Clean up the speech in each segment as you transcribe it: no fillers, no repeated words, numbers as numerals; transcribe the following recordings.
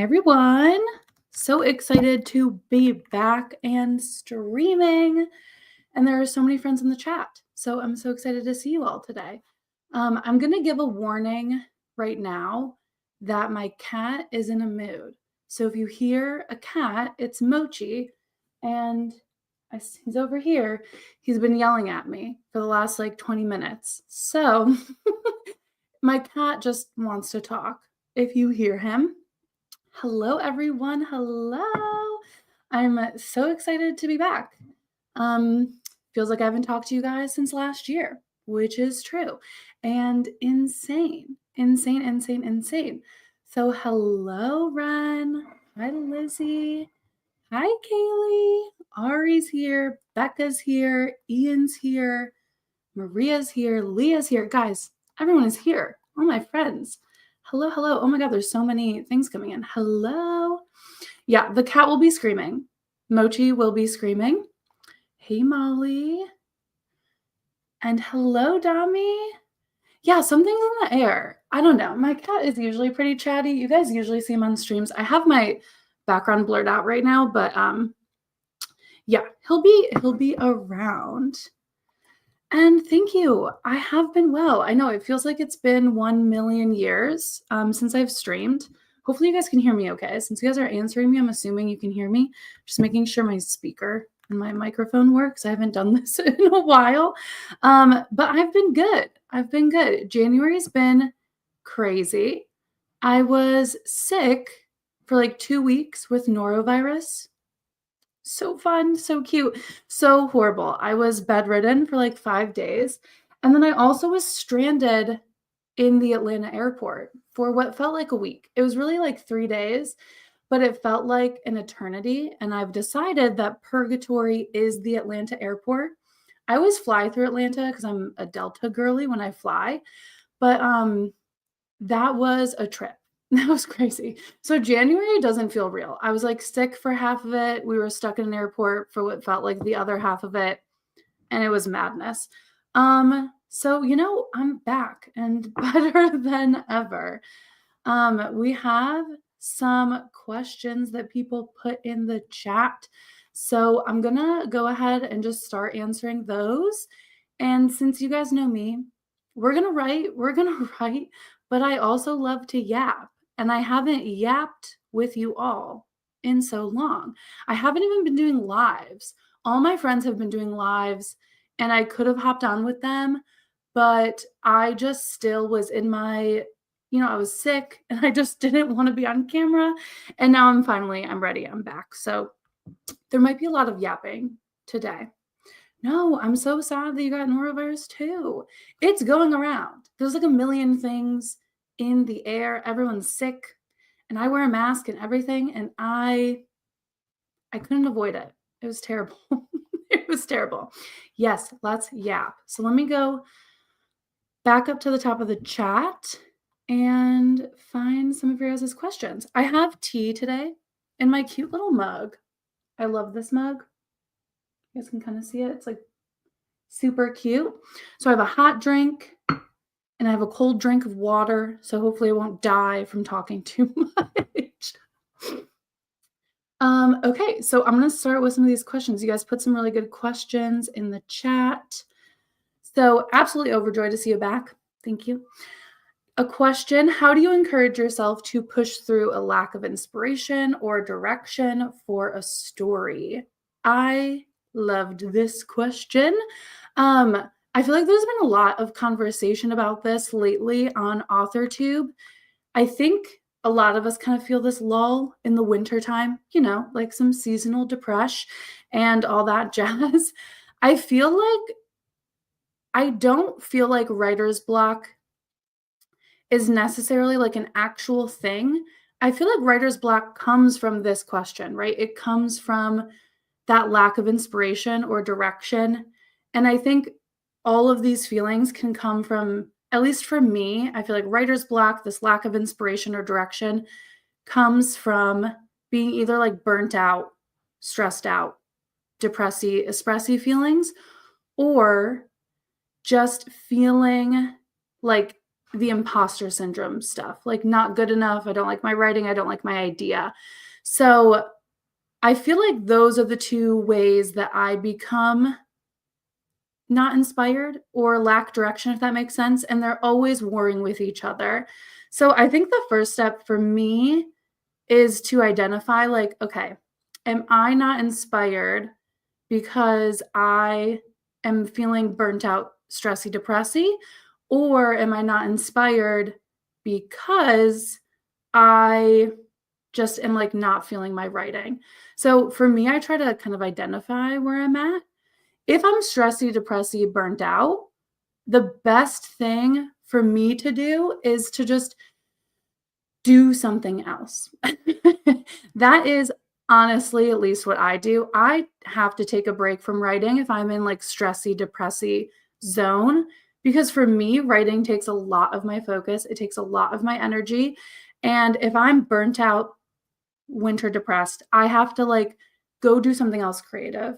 everyone. So excited to be back and streaming. And there are so many friends in the chat. So I'm so excited to see you all today. I'm going to give a warning right now that my cat is in a mood. So if you hear a cat, it's Mochi. And he's over here. He's been yelling at me for the last 20 minutes. So my cat just wants to talk. If you hear him, hello, everyone. Hello. I'm so excited to be back. Feels like I haven't talked to you guys since last year, which is true. And insane. So hello, Ren. Hi, Lizzie. Hi, Kaylee. Ari's here. Becca's here. Ian's here. Maria's here. Leah's here. Guys, everyone is here. All my friends. Hello. Oh my God, there's so many things coming in. Hello. Yeah, the cat will be screaming. Mochi will be screaming. Hey, Molly. And hello, Dami. Yeah, something's in the air. I don't know. My cat is usually pretty chatty. You guys usually see him on streams. I have my background blurred out right now, but yeah, he'll be around. And thank you. I have been well. I know it feels like it's been 1 million years since I've streamed. Hopefully you guys can hear me okay. Since you guys are answering me, I'm assuming you can hear me. Just making sure my speaker and my microphone works. I haven't done this in a while. But I've been good. January's been crazy. I was sick for 2 weeks with norovirus. So fun, so cute, so horrible. I was bedridden for 5 days. And then I also was stranded in the Atlanta airport for what felt like a week. It was really 3 days, but it felt like an eternity. And I've decided that purgatory is the Atlanta airport. I always fly through Atlanta because I'm a Delta girly when I fly. But that was a trip. That was crazy. So January doesn't feel real. I was sick for half of it. We were stuck in an airport for what felt like the other half of it. And it was madness. So, I'm back and better than ever. We have some questions that people put in the chat. So I'm going to go ahead and just start answering those. And since you guys know me, we're going to write, but I also love to yap. And I haven't yapped with you all in so long. I haven't even been doing lives. All my friends have been doing lives, and I could have hopped on with them, but I just still was in my, I was sick and I just didn't want to be on camera. And now I'm ready. I'm back. So there might be a lot of yapping today. No, I'm so sad that you got norovirus too. It's going around. There's a million things in the air. Everyone's sick, and I wear a mask and everything, and I couldn't avoid it. It was terrible. It was terrible. Yes, let's yap. So let me go back up to the top of the chat and find some of your guys' questions. I have tea today in my cute little mug. I love this mug. You guys can kind of see it. It's super cute. So I have a hot drink and I have a cold drink of water. So hopefully I won't die from talking too much. Okay, so I'm going to start with some of these questions. You guys put some really good questions in the chat. So absolutely overjoyed to see you back. Thank you. A question: how do you encourage yourself to push through a lack of inspiration or direction for a story? I loved this question. I feel like there's been a lot of conversation about this lately on AuthorTube. I think a lot of us kind of feel this lull in the wintertime, some seasonal depression and all that jazz. I don't feel like writer's block is necessarily an actual thing. I feel like writer's block comes from this question, right? It comes from that lack of inspiration or direction. And I think all of these feelings can come from, at least for me, I feel like writer's block, this lack of inspiration or direction, comes from being either burnt out, stressed out, depressy, espressy feelings, or just feeling like the imposter syndrome stuff, like not good enough. I don't like my writing. I don't like my idea. So I feel like those are the two ways that I become not inspired or lack direction, if that makes sense. And they're always warring with each other. So I think the first step for me is to identify, like, okay, am I not inspired because I am feeling burnt out, stressy, depressy? Or am I not inspired because I just am like not feeling my writing? So for me, I try to kind of identify where I'm at. If I'm stressy, depressy, burnt out, the best thing for me to do is to just do something else. That is honestly at least what I do. I have to take a break from writing if I'm in like stressy, depressy zone, because for me, writing takes a lot of my focus. It takes a lot of my energy. And if I'm burnt out, winter depressed, I have to like go do something else creative.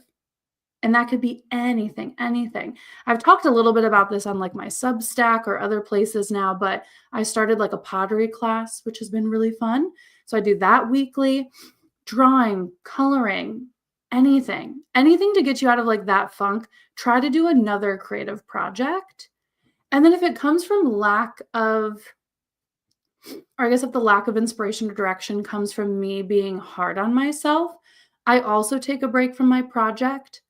And that could be anything, anything. I've talked a little bit about this on like my Substack or other places now, but I started like a pottery class, which has been really fun. So I do that weekly, drawing, coloring, anything to get you out of like that funk. Try to do another creative project. And then if it comes from lack of, or I guess if the lack of inspiration or direction comes from me being hard on myself, I also take a break from my project,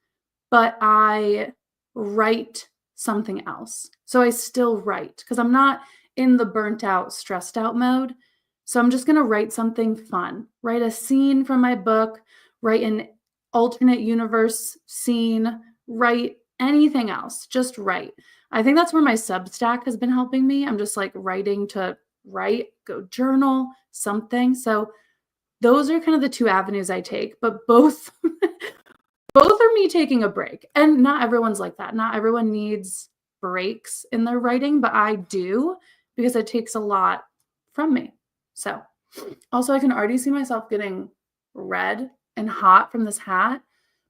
but I write something else. So I still write because I'm not in the burnt out, stressed out mode. So I'm just going to write something fun, write a scene from my book, write an alternate universe scene, write anything else, just write. I think that's where my Substack has been helping me. I'm just like writing to write, go journal, something. So those are kind of the two avenues I take, but both both are me taking a break. And not everyone's like that. Not everyone needs breaks in their writing, but I do because it takes a lot from me. So, also, I can already see myself getting red and hot from this hat,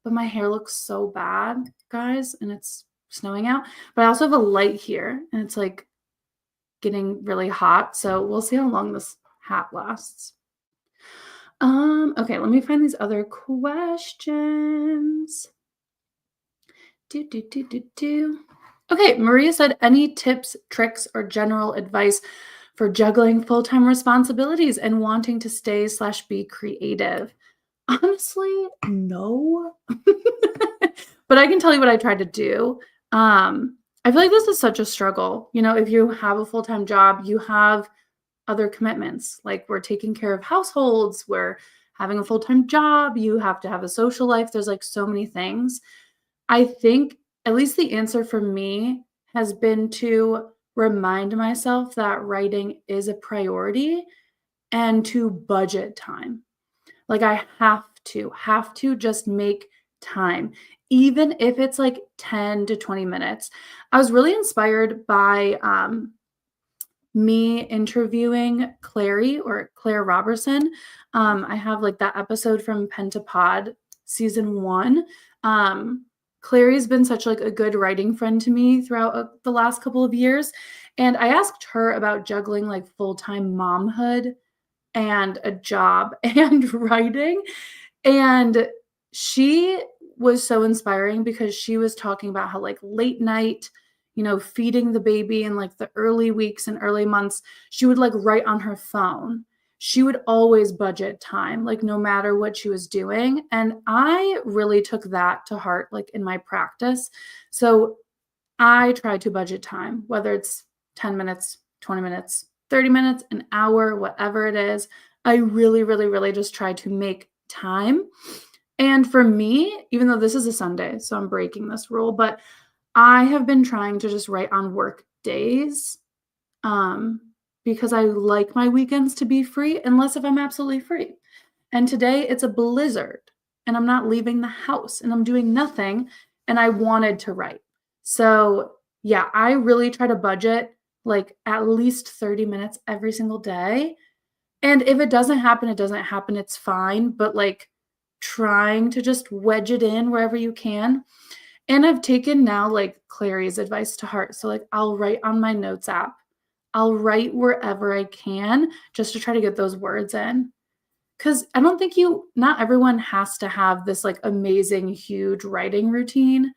but my hair looks so bad, guys, and it's snowing out. But I also have a light here, and it's like getting really hot. So, we'll see how long this hat lasts. Okay, let me find these other questions. Okay, Maria said, any tips, tricks, or general advice for juggling full-time responsibilities and wanting to stay/be creative? Honestly, no. But I can tell you what I tried to do. I feel like this is such a struggle. You know, if you have a full-time job, you have other commitments. Like we're taking care of households, we're having a full-time job, you have to have a social life. There's like so many things. I think at least the answer for me has been to remind myself that writing is a priority and to budget time. Like I have to just make time, even if it's like 10 to 20 minutes. I was really inspired by me interviewing Claire Robertson. I have like that episode from Pen to Pod season 1. Clary's been such like a good writing friend to me throughout the last couple of years. And I asked her about juggling like full-time momhood and a job and writing. And she was so inspiring because she was talking about how like late night, you know, feeding the baby in like the early weeks and early months, she would like write on her phone. She would always budget time, like no matter what she was doing. And I really took that to heart, like in my practice. So I try to budget time, whether it's 10 minutes, 20 minutes, 30 minutes, an hour, whatever it is. I really, really, really just try to make time. And for me, even though this is a Sunday, so I'm breaking this rule, but I have been trying to just write on work days because I like my weekends to be free, unless if I'm absolutely free. And today it's a blizzard and I'm not leaving the house and I'm doing nothing and I wanted to write. So yeah, I really try to budget like at least 30 minutes every single day. And if it doesn't happen, it doesn't happen. It's fine. But like trying to just wedge it in wherever you can. And I've taken now like Clary's advice to heart. So like I'll write on my notes app. I'll write wherever I can just to try to get those words in. Because I don't think not everyone has to have this like amazing, huge writing routine.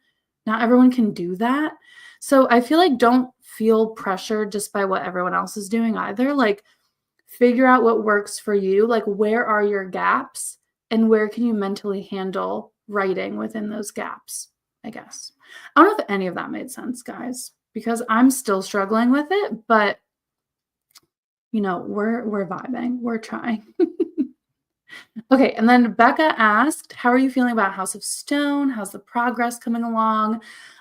Not everyone can do that. So I feel like don't feel pressured just by what everyone else is doing either. Like figure out what works for you. Like where are your gaps and where can you mentally handle writing within those gaps, I guess. I don't know if any of that made sense, guys, because I'm still struggling with it, but we're vibing. We're trying. Okay, and then Becca asked, how are you feeling about House of Stone? How's the progress coming along?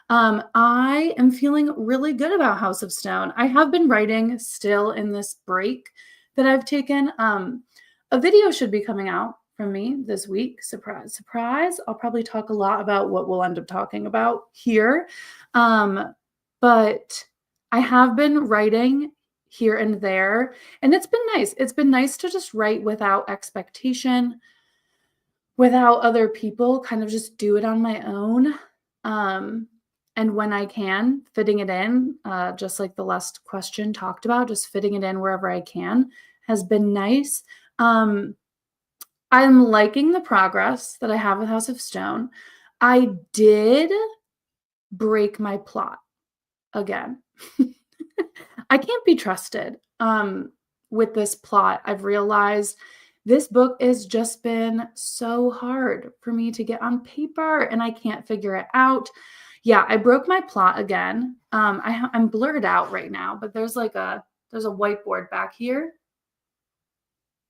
I am feeling really good about House of Stone. I have been writing still in this break that I've taken. A video should be coming out from me this week. Surprise, surprise. I'll probably talk a lot about what we'll end up talking about here. But I have been writing here and there, and it's been nice. It's been nice to just write without expectation, without other people, kind of just do it on my own. And when I can, fitting it in, just like the last question talked about, just fitting it in wherever I can has been nice. I'm liking the progress that I have with House of Stone. I did break my plot again. I can't be trusted with this plot. I've realized this book has just been so hard for me to get on paper and I can't figure it out. Yeah, I broke my plot again. I'm blurred out right now, but there's a whiteboard back here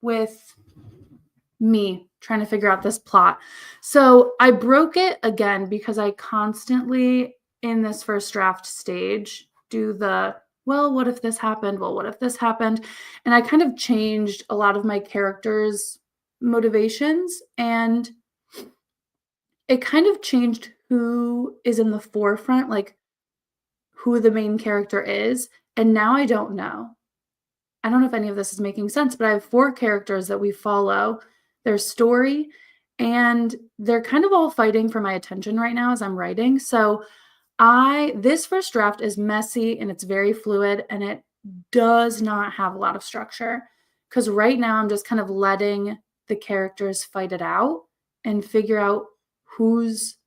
with me trying to figure out this plot. So I broke it again because I constantly in this first draft stage do well, what if this happened? Well, what if this happened? And I kind of changed a lot of my characters' motivations, and it kind of changed who is in the forefront, like who the main character is. And now I don't know. I don't know if any of this is making sense, but I have 4 characters that we follow their story, and they're kind of all fighting for my attention right now as I'm writing. So this first draft is messy and it's very fluid and it does not have a lot of structure because right now I'm just kind of letting the characters fight it out and figure out whose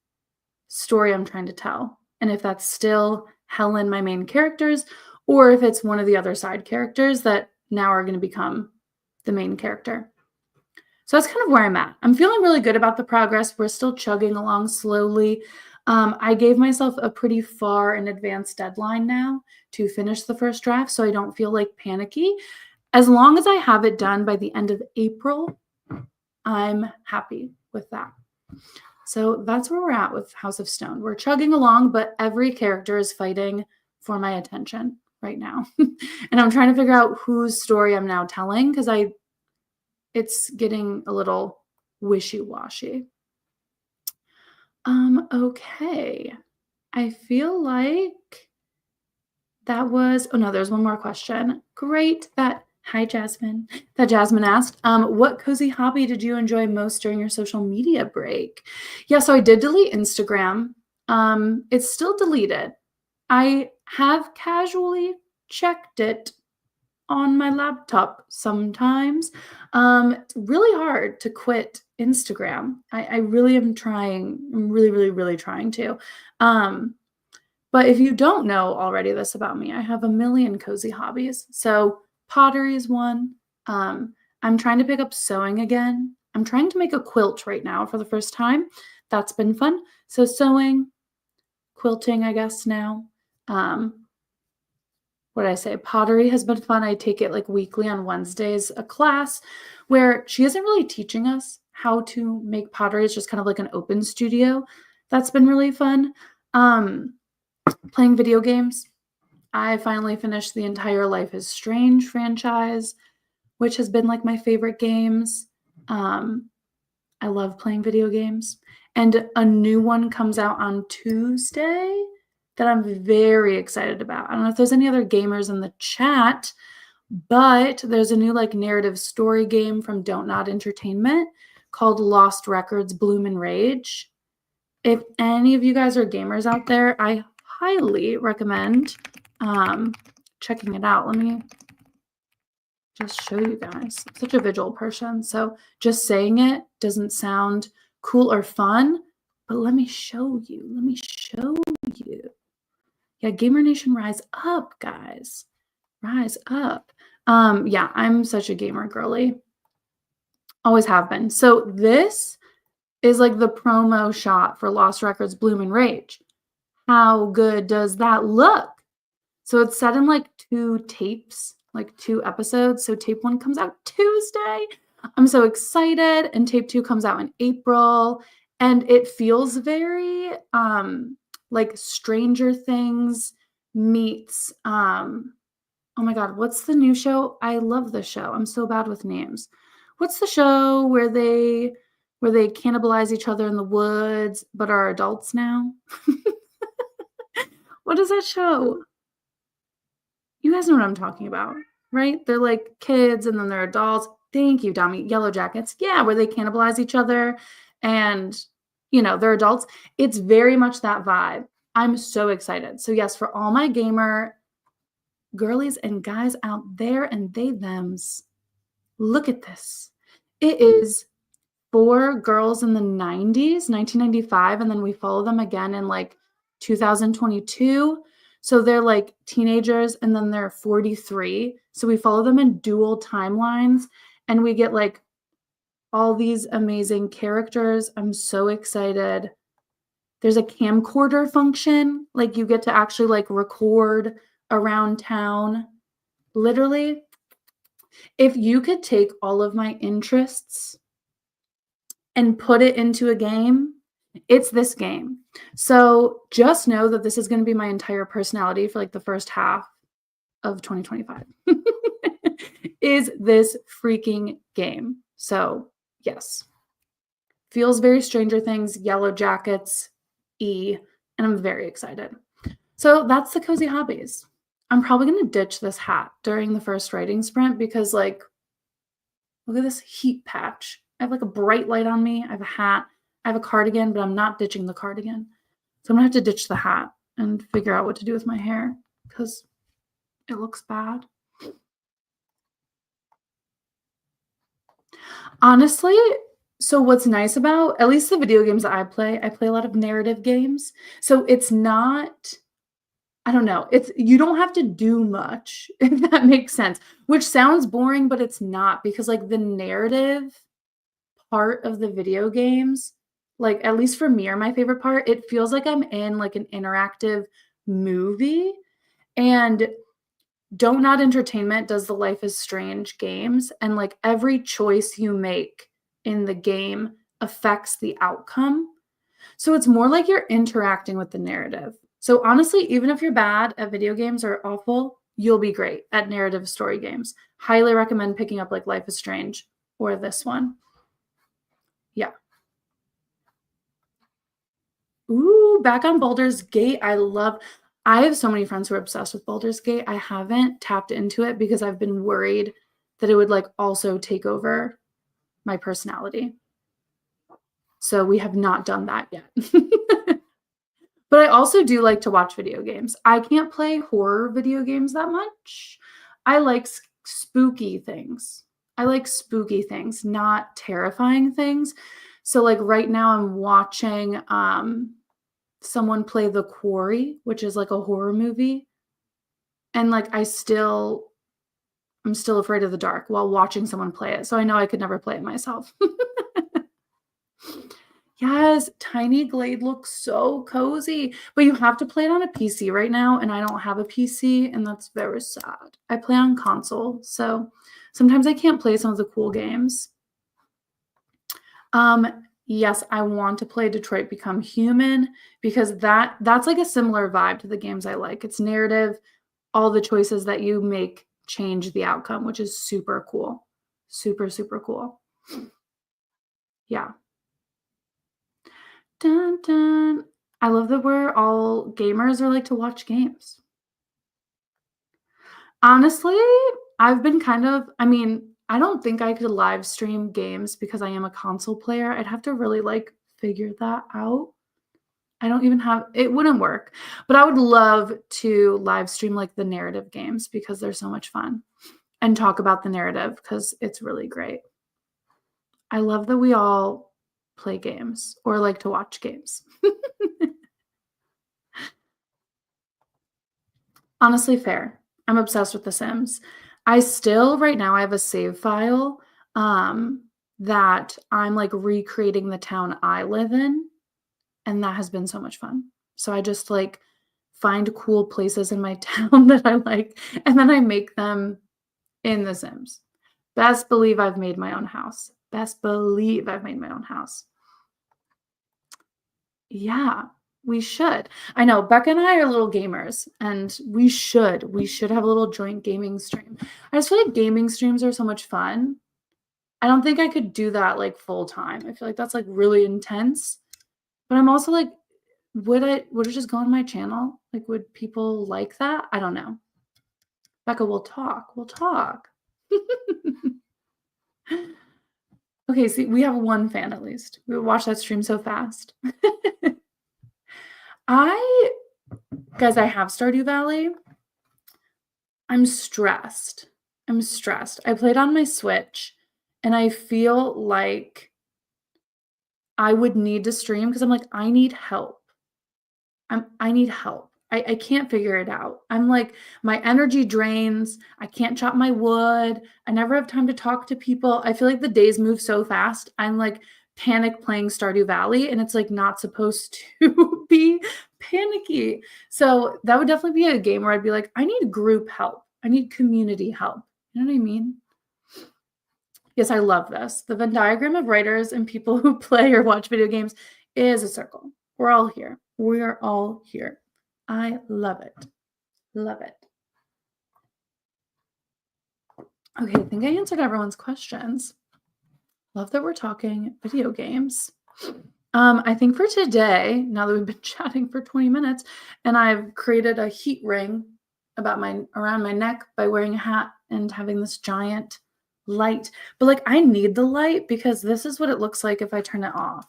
story I'm trying to tell. And if that's still Helen, my main characters, or if it's one of the other side characters that now are going to become the main character. So that's kind of where I'm at. I'm feeling really good about the progress. We're still chugging along slowly. I gave myself a pretty far in advance deadline now to finish the first draft, so I don't feel like panicky. As long as I have it done by the end of April, I'm happy with that. So that's where we're at with House of Stone. We're chugging along, but every character is fighting for my attention right now. And I'm trying to figure out whose story I'm now telling because it's getting a little wishy-washy. Okay. I feel like that was, oh no, there's one more question. Great. Hi, Jasmine. That Jasmine asked, what cozy hobby did you enjoy most during your social media break? Yeah, so I did delete Instagram. It's still deleted. I have casually checked it on my laptop sometimes. It's really hard to quit Instagram. I really am trying. I'm really, really, really trying to. But if you don't know already this about me, I have a million cozy hobbies. So pottery is one. I'm trying to pick up sewing again. I'm trying to make a quilt right now for the first time. That's been fun. So sewing, quilting, I guess now. What did I say? Pottery has been fun. I take it like weekly on Wednesdays, a class where she isn't really teaching us how to make pottery. It's just kind of like an open studio. That's been really fun. Playing video games. I finally finished the entire Life is Strange franchise, which has been like my favorite games. I love playing video games. And a new one comes out on Tuesday that I'm very excited about. I don't know if there's any other gamers in the chat, but there's a new like narrative story game from Don't Not Entertainment called Lost Records Bloom and Rage. If any of you guys are gamers out there, I highly recommend checking it out. Let me just show you guys. I'm such a visual person, so just saying it doesn't sound cool or fun, but let me show you. Let me show you. Yeah, Gamer Nation, rise up, guys. Rise up. Yeah, I'm such a gamer girly. Always have been. So this is like the promo shot for Lost Records Bloom and Rage. How good does that look? So it's set in like 2 tapes, like 2 episodes. So tape 1 comes out Tuesday. I'm so excited. And tape 2 comes out in April. And it feels very like Stranger Things meets oh my God, what's the new show? I love this show. I'm so bad with names. What's the show where they cannibalize each other in the woods but are adults now? What is that show? You guys know what I'm talking about, right? They're like kids and then they're adults. Thank you, Dami. Yellow Jackets. Yeah, where they cannibalize each other and, you know, they're adults. It's very much that vibe. I'm so excited. So yes, for all my gamer girlies and guys out there and they thems, look at this. It is 4 girls in the 90s, 1995, and then we follow them again in like 2022. So they're like teenagers and then they're 43. So we follow them in dual timelines and we get like all these amazing characters. I'm so excited. There's a camcorder function. Like you get to actually like record around town. Literally, if you could take all of my interests and put it into a game, it's this game. So just know that this is going to be my entire personality for like the first half of 2025 is this freaking game. So yes, feels very Stranger Things, Yellow Jackets, and I'm very excited. So that's the Cozy Hobbies. I'm probably going to ditch this hat during the first writing sprint because like, look at this heat patch. I have like a bright light on me. I have a hat. I have a cardigan, but I'm not ditching the cardigan. So I'm gonna have to ditch the hat and figure out what to do with my hair because it looks bad. Honestly, so what's nice about at least the video games that I play a lot of narrative games. So it's not, I don't know, it's you don't have to do much, if that makes sense, which sounds boring, but it's not because like the narrative part of the video games, like at least for me or my favorite part, it feels like I'm in like an interactive movie. And Don't Not Entertainment does the Life is Strange games, and like every choice you make in the game affects the outcome. So it's more like you're interacting with the narrative. So honestly, even if you're bad at video games or awful, you'll be great at narrative story games. Highly recommend picking up like Life is Strange or this one. Yeah. Ooh, back on Baldur's Gate. I have so many friends who are obsessed with Baldur's Gate. I haven't tapped into it because I've been worried that it would like also take over my personality. So we have not done that yet. But I also do like to watch video games. I can't play horror video games that much. I like spooky things. I like spooky things, not terrifying things. So like right now I'm watching someone play The Quarry, which is like a horror movie. And like I'm still afraid of the dark while watching someone play it. So I know I could never play it myself. Yes, Tiny Glade looks so cozy, but you have to play it on a PC right now, and I don't have a PC, and that's very sad. I play on console, so sometimes I can't play some of the cool games. Yes, I want to play Detroit Become Human because that's like a similar vibe to the games I like. It's narrative, all the choices that you make change the outcome, which is super cool. Super, super cool. Yeah. Dun, dun. I love that we're all gamers or like to watch games. Honestly, I've been I don't think I could live stream games because I am a console player. I'd have to really like figure that out. I don't even have it wouldn't work, but I would love to live stream like the narrative games because they're so much fun and talk about the narrative because it's really great. I love that we all play games or like to watch games. Honestly, fair. I'm obsessed with The Sims. I still, right now, I have a save file that I'm like recreating the town I live in, and that has been so much fun. So I just like find cool places in my town that I like, and then I make them in The Sims. Best believe I've made my own house. Best believe I've made my own house. Yeah, we should. I know Becca and I are little gamers, and we should have a little joint gaming stream. I just feel like gaming streams are so much fun. I don't think I could do that like full time. I feel like that's like really intense. But I'm also like, would it just go on my channel? Like, would people like that? I don't know. Becca, we'll talk. We'll talk. Okay, see, we have one fan at least. We watched that stream so fast. Guys, I have Stardew Valley. I'm stressed. I played on my Switch and I feel like I would need to stream because I'm like, I need help. I need help. I can't figure it out. I'm like, my energy drains. I can't chop my wood. I never have time to talk to people. I feel like the days move so fast. I'm like panic playing Stardew Valley, and it's like not supposed to be panicky. So that would definitely be a game where I'd be like, I need group help. I need community help. You know what I mean? Yes, I love this. The Venn diagram of writers and people who play or watch video games is a circle. We're all here. We are all here. I love it. Love it. Okay, I think I answered everyone's questions. Love that we're talking video games. I think for today, now that we've been chatting for 20 minutes, and I've created a heat ring around my neck by wearing a hat and having this giant light. But like I need the light because this is what it looks like if I turn it off.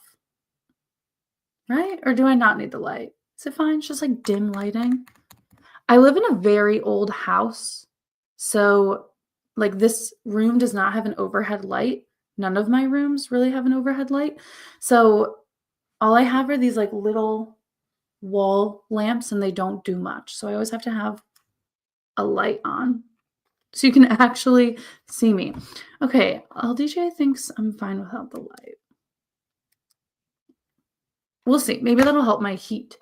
Right? Or do I not need the light? Is it fine? It's just like dim lighting. I live in a very old house. So like this room does not have an overhead light. None of my rooms really have an overhead light. So all I have are these like little wall lamps and they don't do much. So I always have to have a light on so you can actually see me. Okay, LDJ thinks I'm fine without the light. We'll see. Maybe that'll help my heat.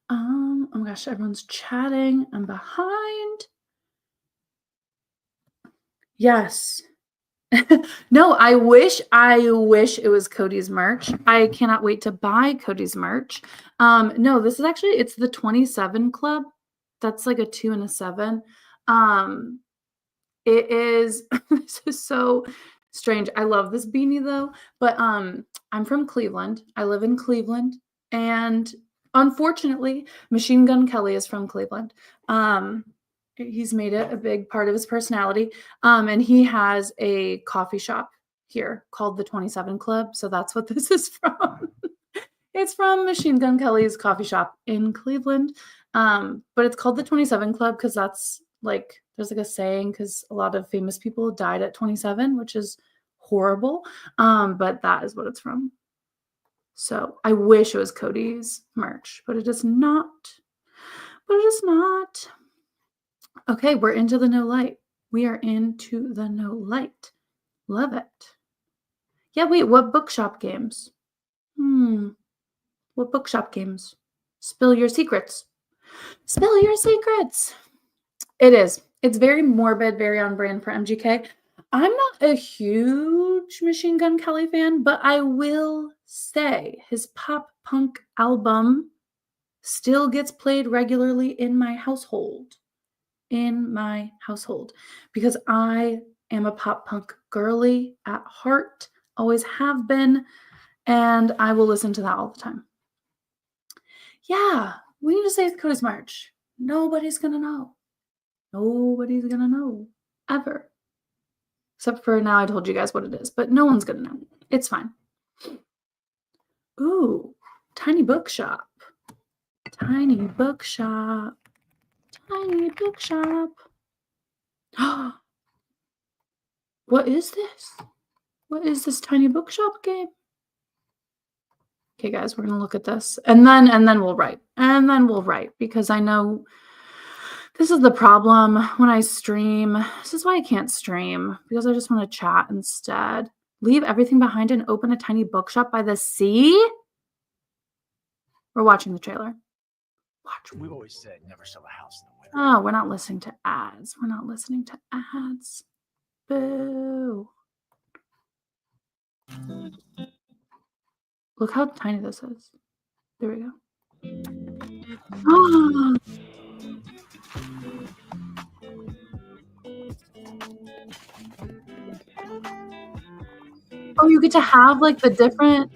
Oh my gosh, everyone's chatting. I'm behind. Yes. No, I wish it was Cody's merch. I cannot wait to buy Cody's merch. No, this is actually it's the 27 club. That's like a 2 and a 7. It is this is so strange. I love this beanie though, but I'm from Cleveland. I live in Cleveland, and unfortunately, Machine Gun Kelly is from Cleveland. He's made it a big part of his personality. And he has a coffee shop here called the 27 Club. So that's what this is from. It's from Machine Gun Kelly's coffee shop in Cleveland. But it's called the 27 Club because that's like, there's like a saying because a lot of famous people died at 27, which is horrible. But that is what it's from. So I wish it was Cody's merch, but it is not. Okay, we're into the no light. We are into the no light. Love it. Yeah, wait, what bookshop games? What bookshop games? Spill your secrets. Spill your secrets. It is. It's very morbid, very on brand for MGK. I'm not a huge Machine Gun Kelly fan, but I will say his pop punk album still gets played regularly in my household. Because I am a pop punk girly at heart, always have been, and I will listen to that all the time. Yeah, we need to say Cody's March. Nobody's gonna know. Nobody's gonna know ever. Except for now I told you guys what it is, but no one's gonna know. It's fine. Ooh, tiny bookshop. Tiny bookshop. Tiny bookshop. What is this? What is this tiny bookshop game? Okay, guys, we're gonna look at this, and then we'll write, because I know this is the problem when I stream. This is why I can't stream, because I just want to chat instead. Leave everything behind and open a tiny bookshop by the sea. We're watching the trailer. We've always said never sell a house in the winter. Oh, we're not listening to ads. We're not listening to ads. Boo. Look how tiny this is. There we go. Oh, you get to have like the different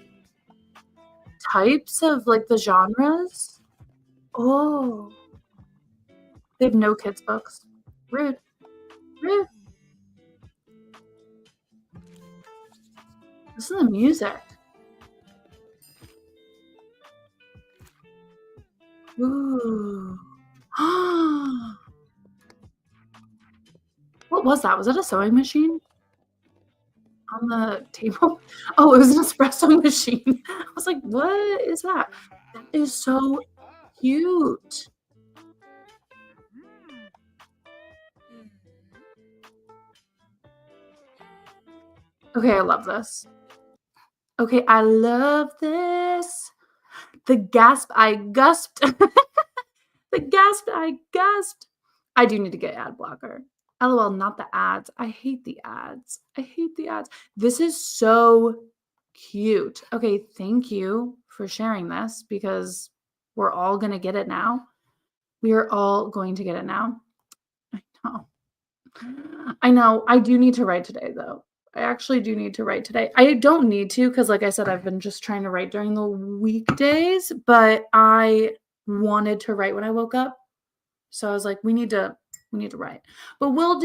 types of like the genres. Oh, they have no kids books. Rude. Rude. Listen to the music. Ooh. What was that? Was that a sewing machine on the table? Oh, it was an espresso machine. I was like, what is that? That is so cute. Okay, I love this. Okay, I love this. The gasp I gusped. The gasp I gasped. I do need to get ad blocker. LOL, not the ads. I hate the ads. I hate the ads. This is so cute. Okay, thank you for sharing this, because we're all going to get it now. We are all going to get it now. I know. I know. I do need to write today, though. I actually do need to write today. I don't need to, because like I said, I've been just trying to write during the weekdays, but I wanted to write when I woke up. So I was like, we need to write. But we'll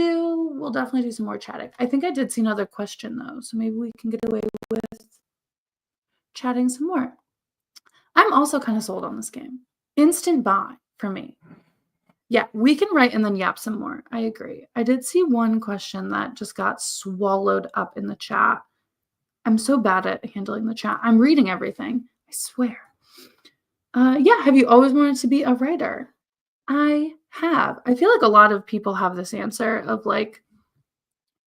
definitely do some more chatting. I think I did see another question though, so maybe we can get away with chatting some more. I'm also kind of sold on this game. Instant buy for me. Yeah, we can write and then yap some more. I agree. I did see one question that just got swallowed up in the chat. I'm so bad at handling the chat. I'm reading everything, I swear. Yeah, have you always wanted to be a writer? I have. I feel like a lot of people have this answer of like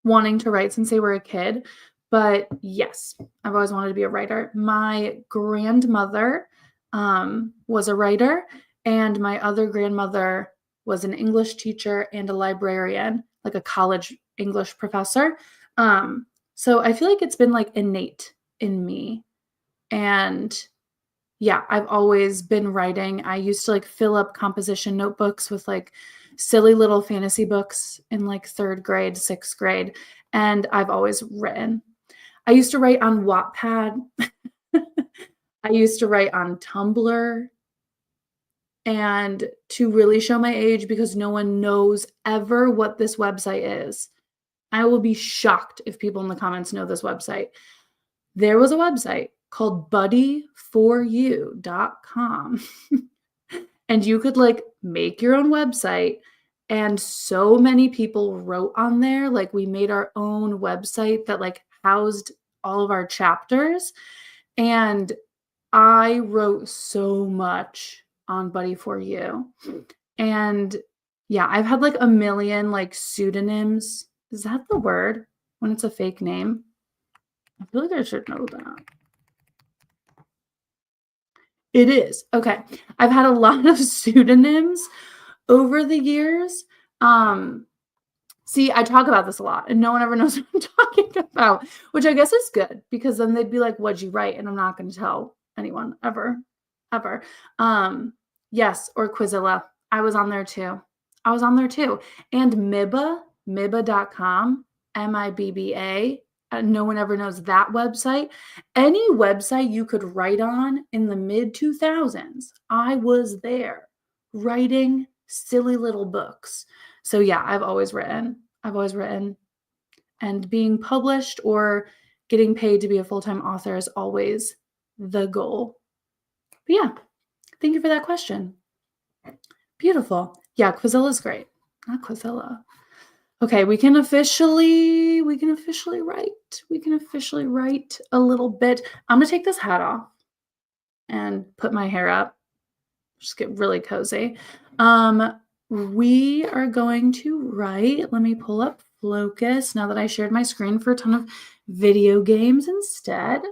wanting to write since they were a kid. But yes, I've always wanted to be a writer. My grandmother was a writer, and my other grandmother was an English teacher and a librarian, like a college English professor. So I feel like it's been like innate in me. And yeah, I've always been writing. I used to like fill up composition notebooks with like silly little fantasy books in like 3rd grade, 6th grade, and I've always written. I used to write on Wattpad. I used to write on Tumblr. And to really show my age, because no one knows ever what this website is, I will be shocked if people in the comments know this website. There was a website called buddyforyou.com. And you could like make your own website. And so many people wrote on there. Like we made our own website that like housed all of our chapters. And I wrote so much on Buddy for You. And yeah, I've had like a million like pseudonyms. Is that the word when it's a fake name? I feel like I should know that. It is. Okay. I've had a lot of pseudonyms over the years. See, I talk about this a lot and no one ever knows what I'm talking about, which I guess is good, because then they'd be like, what'd you write? And I'm not going to tell anyone ever. Yes, or Quizilla. I was on there too. And Mibba.com, MIBBA. No one ever knows that website. Any website you could write on in the mid-2000s, I was there writing silly little books. So yeah, I've always written. And being published or getting paid to be a full-time author is always the goal. But yeah, thank you for that question. Beautiful. Yeah, Quizilla's great. Not Quizilla. Okay, we can officially write. We can officially write a little bit. I'm gonna take this hat off and put my hair up. Just get really cozy. We are going to write. Let me pull up Focus now that I shared my screen for a ton of video games instead.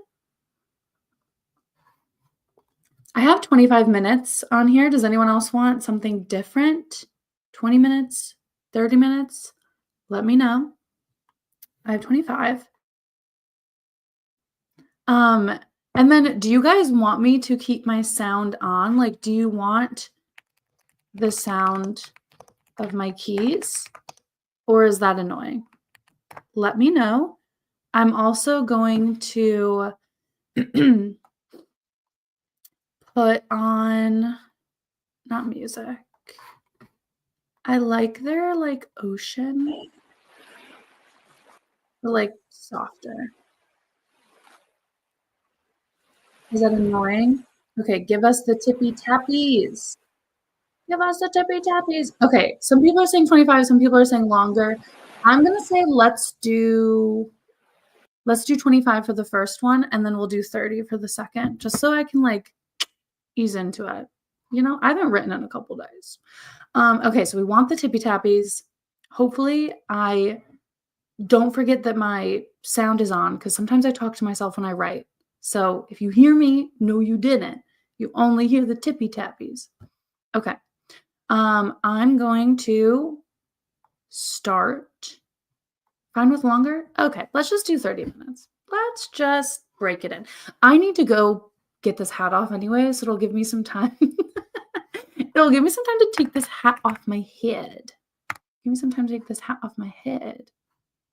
I have 25 minutes on here. Does anyone else want something different? 20 minutes? 30 minutes? Let me know. I have 25. And then do you guys want me to keep my sound on? Like, do you want the sound of my keys? Or is that annoying? Let me know. I'm also going to put on, not music. I like their like ocean, but like softer. Is that annoying? Okay, give us the tippy tappies. Give us the tippy tappies. Okay, some people are saying 25, some people are saying longer. I'm gonna say let's do 25 for the first one, and then we'll do 30 for the second, just so I can like ease into it. You know, I haven't written in a couple days. Okay, so we want the tippy tappies. Hopefully I don't forget that my sound is on, because sometimes I talk to myself when I write. So if you hear me, no, you didn't. You only hear the tippy tappies. Okay. I'm going to start. Fine with longer? Okay, let's just do 30 minutes. Let's just break it in. I need to go get this hat off anyway, so it'll give me some time. It'll give me some time to take this hat off my head. Give me some time to take this hat off my head.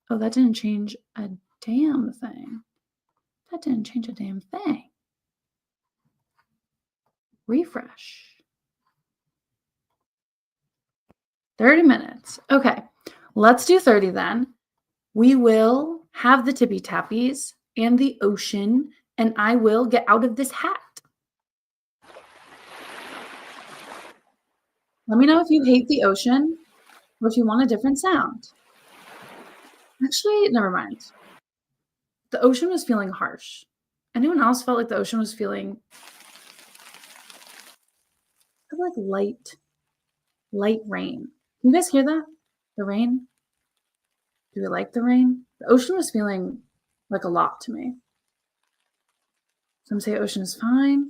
Oh, that didn't change a damn thing. That didn't change a damn thing. Refresh. 30 minutes. Okay, let's do 30 then. We will have the tippy tappies and the ocean, and I will get out of this hat. Let me know if you hate the ocean or if you want a different sound. Actually, never mind. The ocean was feeling harsh. Anyone else felt like the ocean was feeling like light rain? Can you guys hear that? The rain? Do we like the rain? The ocean was feeling like a lot to me. Some say ocean is fine.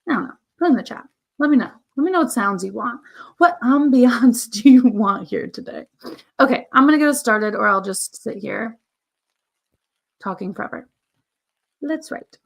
I don't know. Put it in the chat. Let me know. Let me know what sounds you want. What ambiance do you want here today? Okay, I'm going to get us started, or I'll just sit here talking forever. Let's write.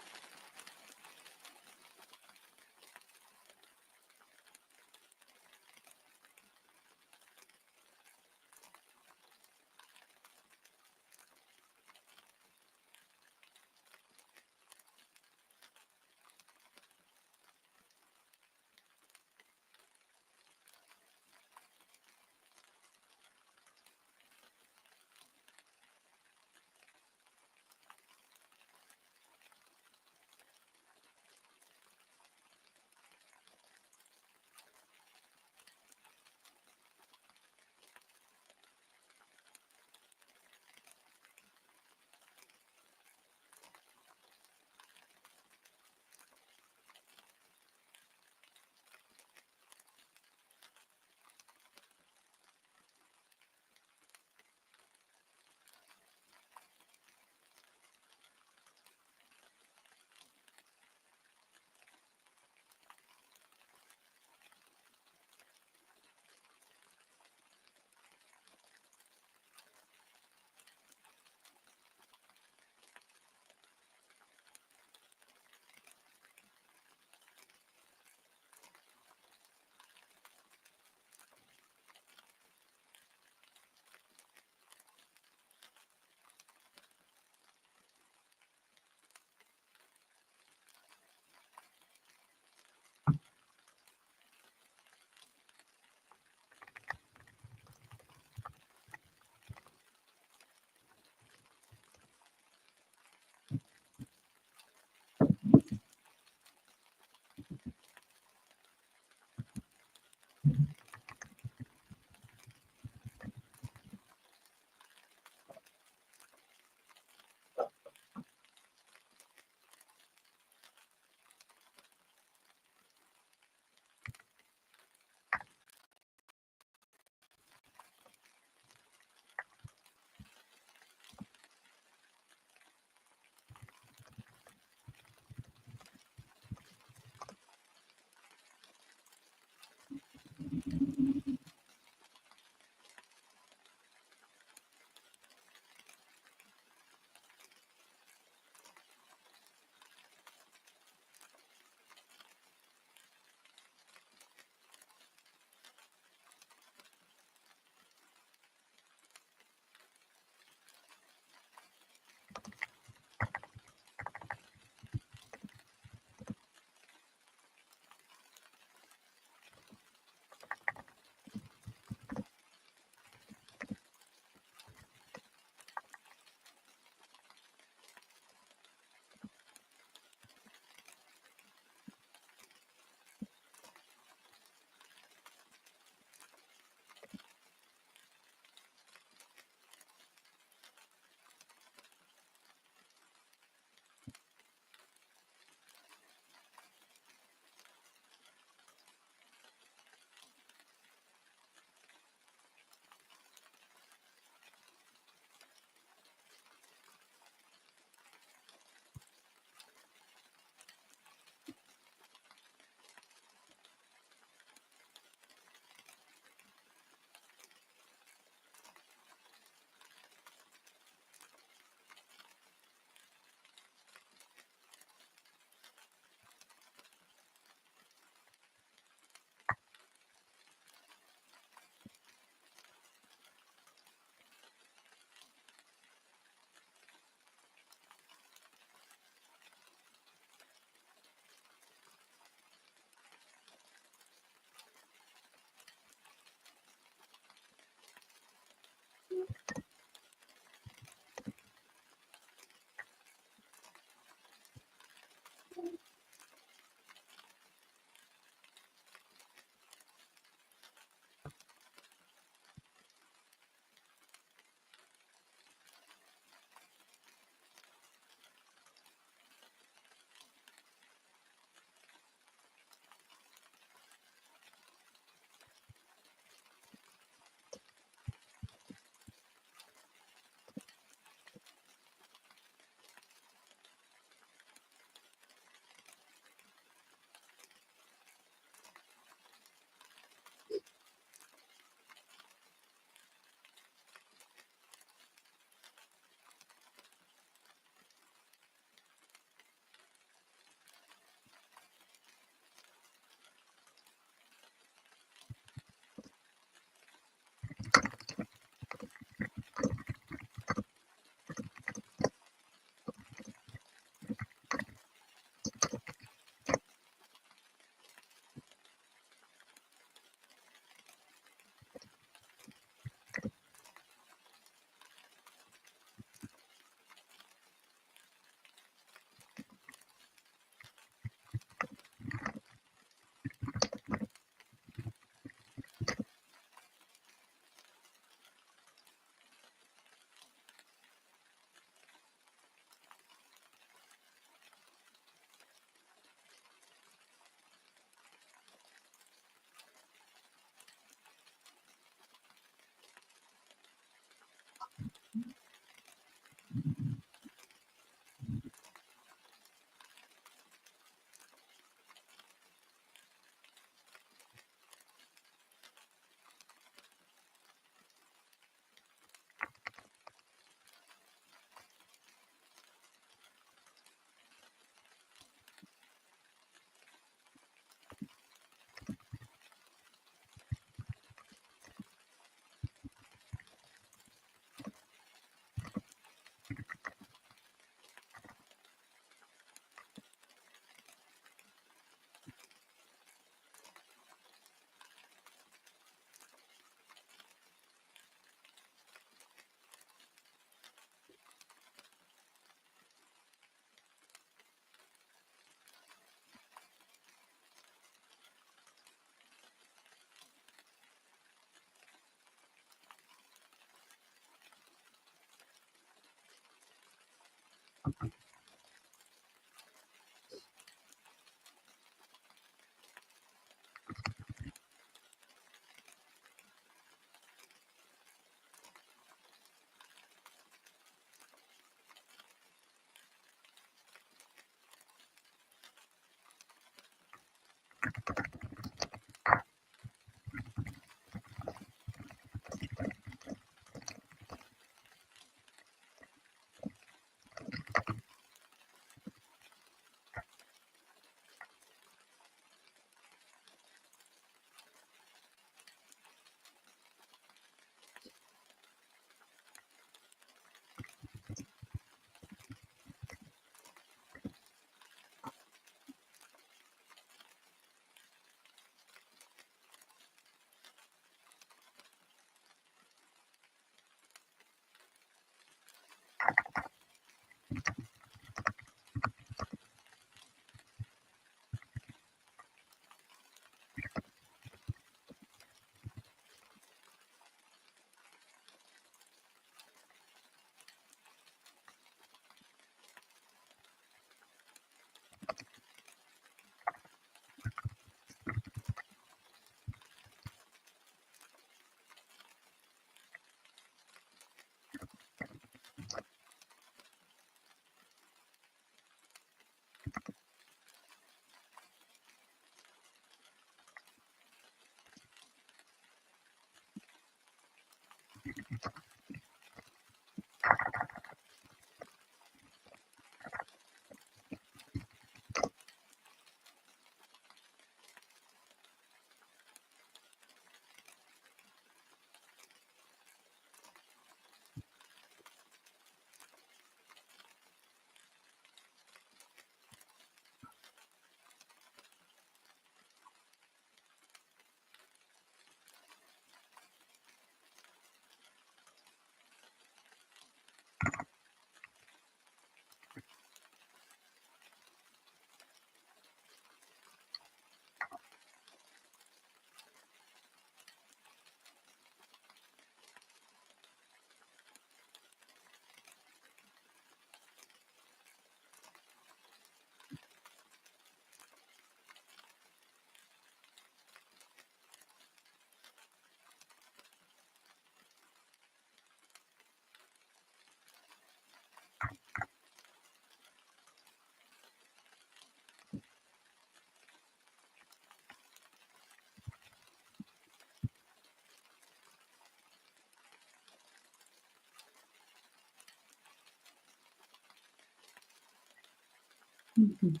Mhm.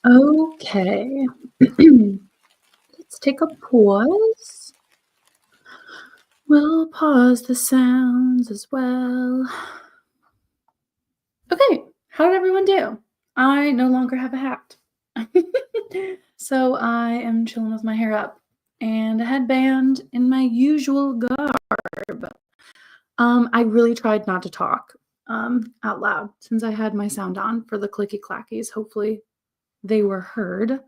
Okay. Let's take a pause. We'll pause the sounds as well. Okay, how did everyone do? I no longer have a hat. So I am chilling with my hair up and a headband in my usual garb. I really tried not to talk out loud since I had my sound on for the clicky clackies. Hopefully they were heard.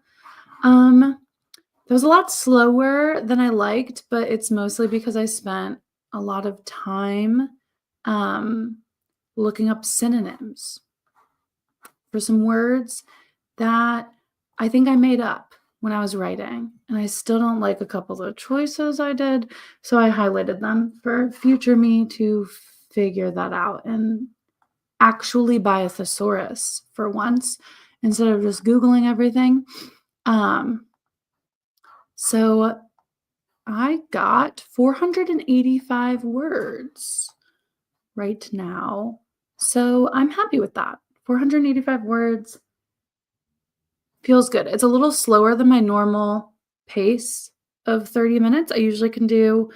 It was a lot slower than I liked, but it's mostly because I spent a lot of time looking up synonyms for some words that I think I made up when I was writing, and I still don't like a couple of the choices I did, so I highlighted them for future me to figure that out and actually buy a thesaurus for once instead of just Googling everything. So I got 485 words right now. So I'm happy with that. 485 words feels good. It's a little slower than my normal pace of 30 minutes. I usually can do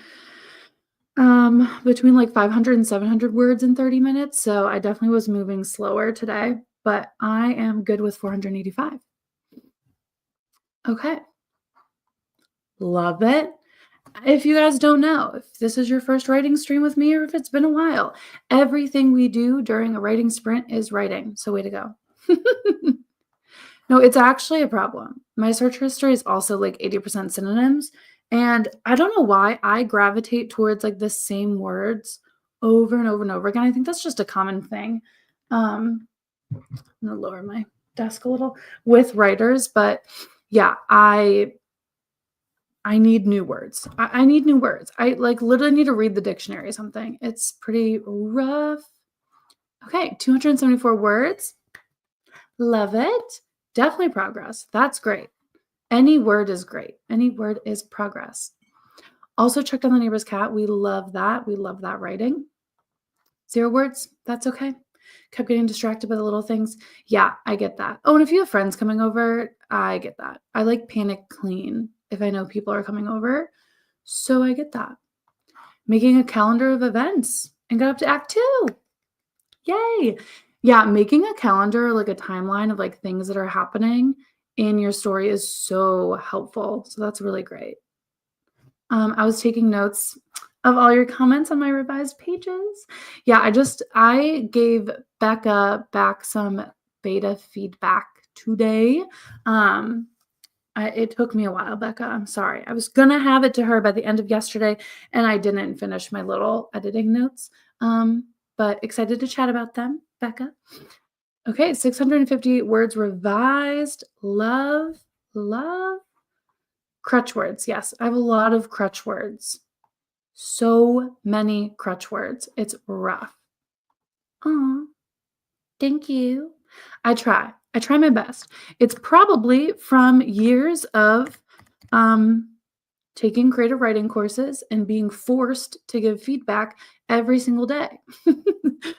between like 500 and 700 words in 30 minutes. So I definitely was moving slower today, but I am good with 485. Okay. Love it. If you guys don't know, if this is your first writing stream with me or if it's been a while, everything we do during a writing sprint is writing. So way to go. No, it's actually a problem. My search history is also like 80% synonyms. And I don't know why I gravitate towards like the same words over and over and over again. I think that's just a common thing. I'm gonna lower my desk a little with writers, but yeah, I need new words. I need new words. I like literally need to read the dictionary or something. It's pretty rough. Okay, 274 words. Love it. Definitely progress. That's great. Any word is great. Any word is progress. Also checked on the neighbor's cat. We love that. We love that writing. 0 words. That's okay. Kept getting distracted by the little things. Yeah, I get that. Oh, and if you have friends coming over, I get that. I like panic clean if I know people are coming over. So I get that. Making a calendar of events and got up to act 2. Yay. Yeah, making a calendar, like a timeline of like things that are happening in your story is so helpful. So that's really great. I was taking notes of all your comments on my revised pages. Yeah, I gave Becca back some beta feedback today. It took me a while, Becca. I'm sorry. I was gonna have it to her by the end of yesterday, and I didn't finish my little editing notes. But excited to chat about them, Becca. Okay, 658 words revised. Love. Crutch words. Yes, I have a lot of crutch words. So many crutch words. It's rough. Aw, thank you. I try my best. It's probably from years of taking creative writing courses and being forced to give feedback every single day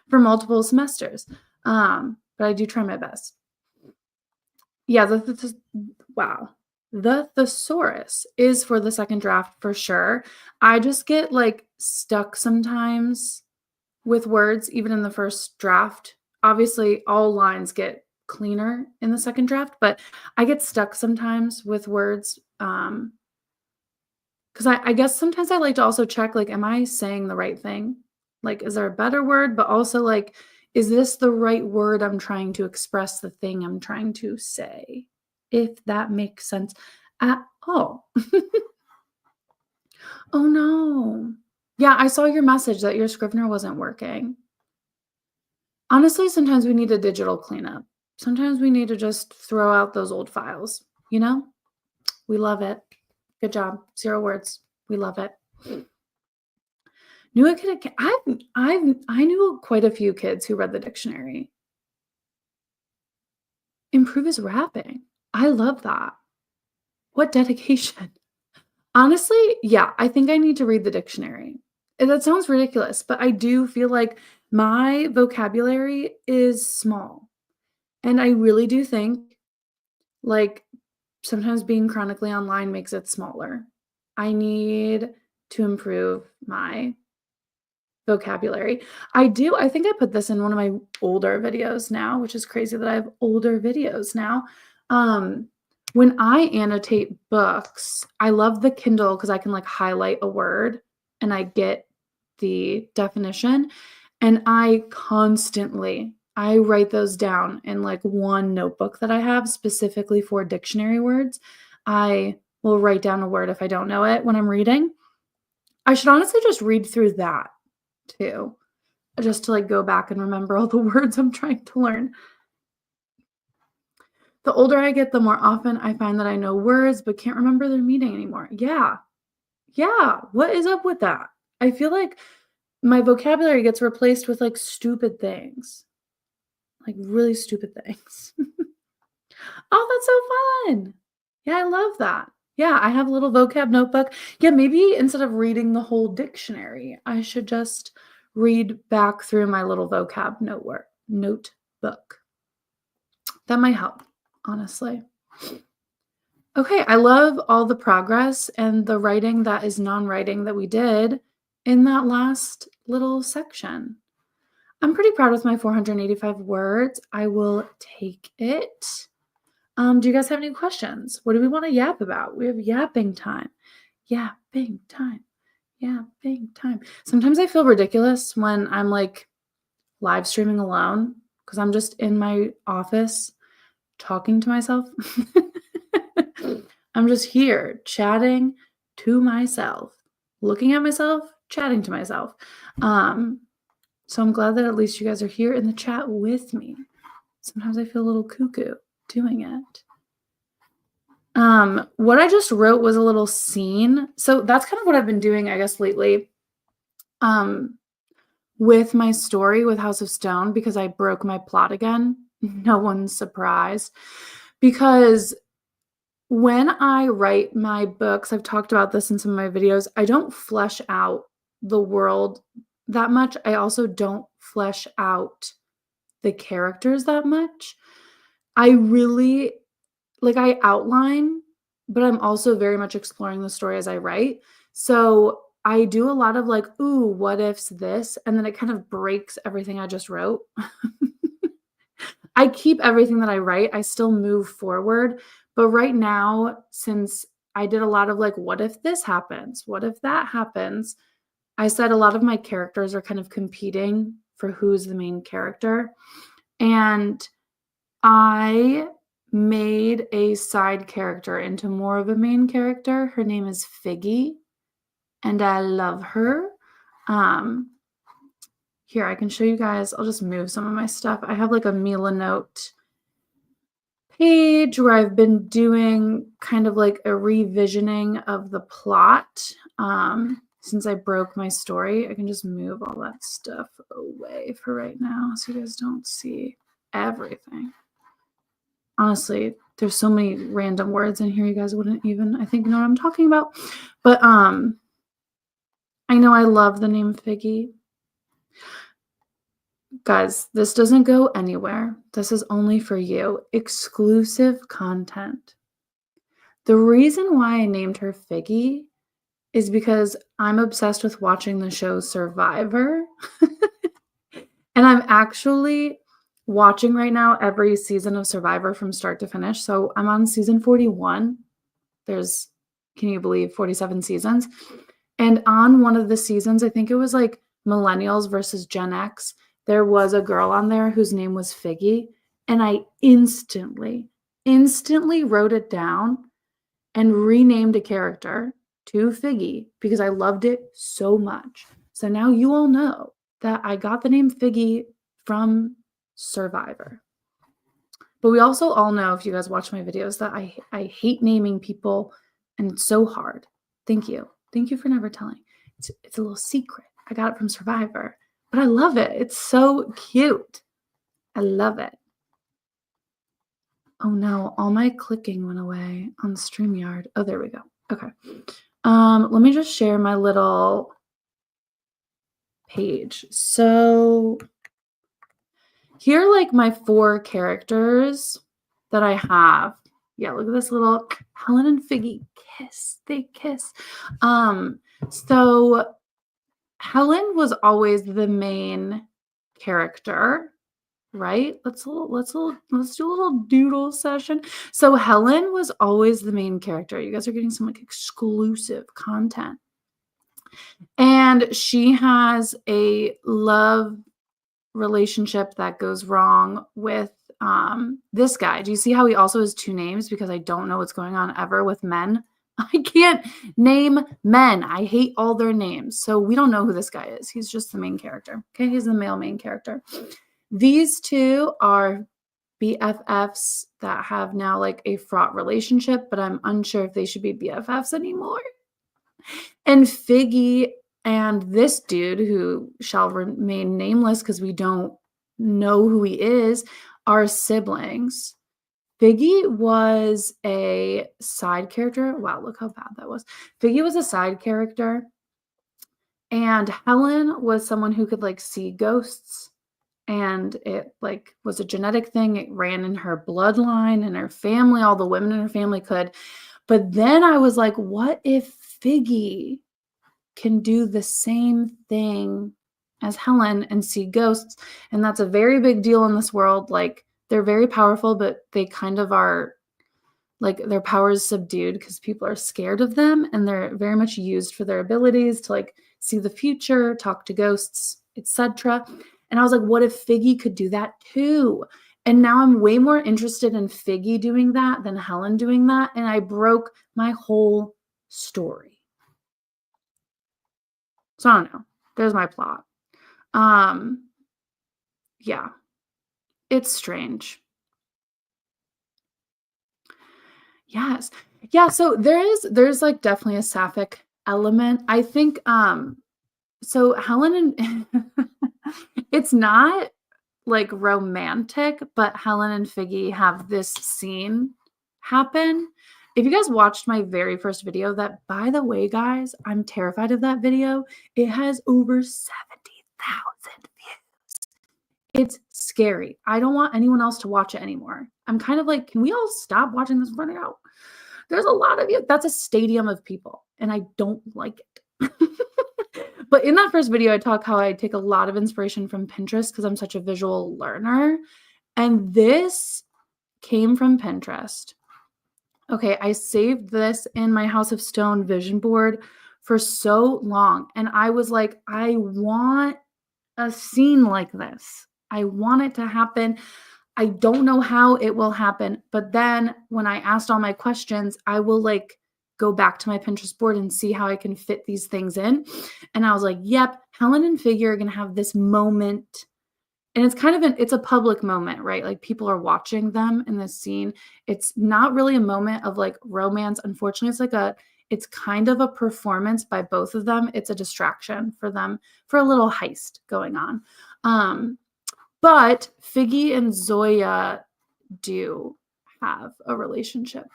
for multiple semesters. But I do try my best. Yeah, wow. The thesaurus is for the second draft for sure. I just get like stuck sometimes with words, even in the first draft. Obviously, all lines get cleaner in the second draft, but I get stuck sometimes with words. Because I guess sometimes I like to also check, like, am I saying the right thing? Like, is there a better word? But also, like, is this the right word I'm trying to express the thing I'm trying to say? If that makes sense at all. Oh no. Yeah, I saw your message that your Scrivener wasn't working. Honestly, sometimes we need a digital cleanup. Sometimes we need to just throw out those old files, you know? We love it. Good job. 0 words. We love it. Knew a kid. I knew quite a few kids who read the dictionary. Improve his rapping. I love that. What dedication. Honestly, yeah, I think I need to read the dictionary. And that sounds ridiculous, but I do feel like my vocabulary is small. And I really do think, like, sometimes being chronically online makes it smaller. I need to improve my vocabulary. I think I put this in one of my older videos now, which is crazy that I have older videos now. When I annotate books, I love the Kindle because I can like highlight a word and I get the definition. And I write those down in like one notebook that I have specifically for dictionary words. I will write down a word if I don't know it when I'm reading. I should honestly just read through that too, just to like go back and remember all the words I'm trying to learn. The older I get, the more often I find that I know words but can't remember their meaning anymore. Yeah. What is up with that? I feel like my vocabulary gets replaced with like stupid things, like really stupid things. Oh, that's so fun. Yeah, I love that. Yeah, I have a little vocab notebook. Yeah, maybe instead of reading the whole dictionary, I should just read back through my little vocab notebook. That might help, honestly. Okay, I love all the progress and the writing that is non-writing that we did in that last little section. I'm pretty proud with my 485 words. I will take it. Do you guys have any questions? What do we want to yap about? We have yapping time. Yapping time. Yapping time. Sometimes I feel ridiculous when I'm like live streaming alone because I'm just in my office talking to myself. I'm just here chatting to myself, looking at myself, chatting to myself. So I'm glad that at least you guys are here in the chat with me. Sometimes I feel a little cuckoo doing it. What I just wrote was a little scene. So that's kind of what I've been doing, I guess, lately. With my story with House of Stone, because I broke my plot again. No one's surprised. Because when I write my books, I've talked about this in some of my videos, I don't flesh out the world that much. I also don't flesh out the characters that much. I really, like, I outline, but I'm also very much exploring the story as I write. So I do a lot of like, ooh, what if's this? And then it kind of breaks everything I just wrote. I keep everything that I write. I still move forward. But right now, since I did a lot of like, what if this happens? What if that happens? I said a lot of my characters are kind of competing for who's the main character. And I made a side character into more of a main character. Her name is Figgy, and I love her. Here, I can show you guys. I'll just move some of my stuff. I have like a Mila note page where I've been doing kind of like a revisioning of the plot. Since I broke my story, I can just move all that stuff away for right now so you guys don't see everything. Honestly, there's so many random words in here you guys wouldn't even, I think, know what I'm talking about. But I know I love the name Figgy. Guys, this doesn't go anywhere. This is only for you. Exclusive content. The reason why I named her Figgy is because I'm obsessed with watching the show Survivor. And I'm actually watching right now every season of Survivor from start to finish. So I'm on season 41. There's, can you believe, 47 seasons? And on one of the seasons, I think it was like Millennials versus Gen X, there was a girl on there whose name was Figgy. And I instantly wrote it down and renamed a character to Figgy because I loved it so much. So now you all know that I got the name Figgy from Survivor. But we also all know, if you guys watch my videos, that I hate naming people, and it's so hard. Thank you. Thank you for never telling. It's a little secret. I got it from Survivor, but I love it. It's so cute. I love it. Oh no, all my clicking went away on StreamYard. Oh, there we go. Okay. Let me just share my little page. So here are like my 4 characters that I have. Yeah, look at this little Helen and Figgy kiss. They kiss. So Helen was always the main character, right? Let's do a little doodle session. So Helen was always the main character. You guys are getting some like exclusive content. And she has a love relationship that goes wrong with this guy. Do you see how he also has two names? Because I don't know what's going on ever with men. I can't name men. I hate all their names. So we don't know who this guy is. He's just the main character. Okay, he's the male main character. These two are BFFs that have now like a fraught relationship, but I'm unsure if they should be BFFs anymore. And Figgy and this dude, who shall remain nameless because we don't know who he is, are siblings. Figgy was a side character. Wow, look how bad that was. Figgy was a side character. And Helen was someone who could like see ghosts. And it like was a genetic thing. It ran in her bloodline and her family. All the women in her family could. But then I was like, what if Figgy can do the same thing as Helen and see ghosts? And that's a very big deal in this world. Like, they're very powerful, but they kind of are like their power is subdued because people are scared of them, and they're very much used for their abilities to like see the future, talk to ghosts, etc. And I was like, what if Figgy could do that too? And now I'm way more interested in Figgy doing that than Helen doing that. And I broke my whole story. So I don't know. There's my plot. Yeah. It's strange. Yes. Yeah, so there's like definitely a sapphic element. I think so Helen and it's not like romantic, but Helen and Figgy have this scene happen. If you guys watched my very first video, that by the way, guys, I'm terrified of that video. It has over 70,000 views. It's scary. I don't want anyone else to watch it anymore. I'm kind of like, can we all stop watching this running out? There's a lot of you. That's a stadium of people, and I don't like it. But in that first video, I talk how I take a lot of inspiration from Pinterest because I'm such a visual learner. And this came from Pinterest. Okay, I saved this in my House of Stone vision board for so long. And I was like, I want a scene like this. I want it to happen. I don't know how it will happen. But then when I asked all my questions, I will like go back to my Pinterest board and see how I can fit these things in. And I was like, yep, Helen and Figgy are going to have this moment. And it's kind of it's a public moment, right? Like people are watching them in this scene. It's not really a moment of like romance. Unfortunately, it's kind of a performance by both of them. It's a distraction for them for a little heist going on. But Figgy and Zoya do have a relationship.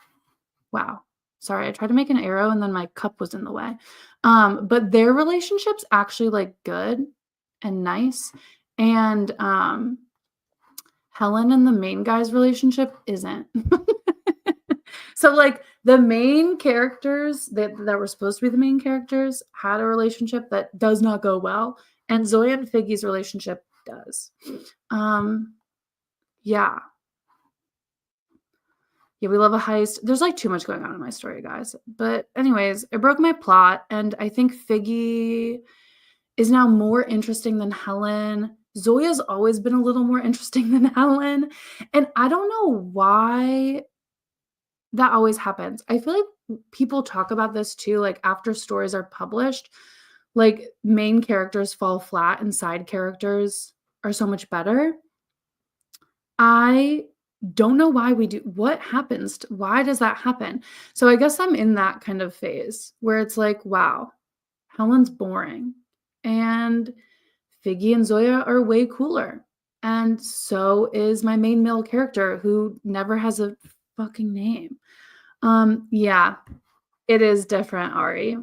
Wow. Sorry, I tried to make an arrow and then my cup was in the way. But their relationship's actually like good and nice. And Helen and the main guy's relationship isn't. So like the main characters that were supposed to be the main characters had a relationship that does not go well. And Zoya and Figgy's relationship does. Yeah. Yeah, we love a heist. There's like too much going on in my story, guys. But anyways, it broke my plot, and I think Figgy is now more interesting than Helen. Zoya's always been a little more interesting than Helen. And I don't know why that always happens. I feel like people talk about this too, like after stories are published, like main characters fall flat and side characters are so much better. I don't know why we do. What happens? Why does that happen? So I guess I'm in that kind of phase where it's like, wow, Helen's boring. And Figgy and Zoya are way cooler. And so is my main male character who never has a fucking name. Yeah, it is different, Ari.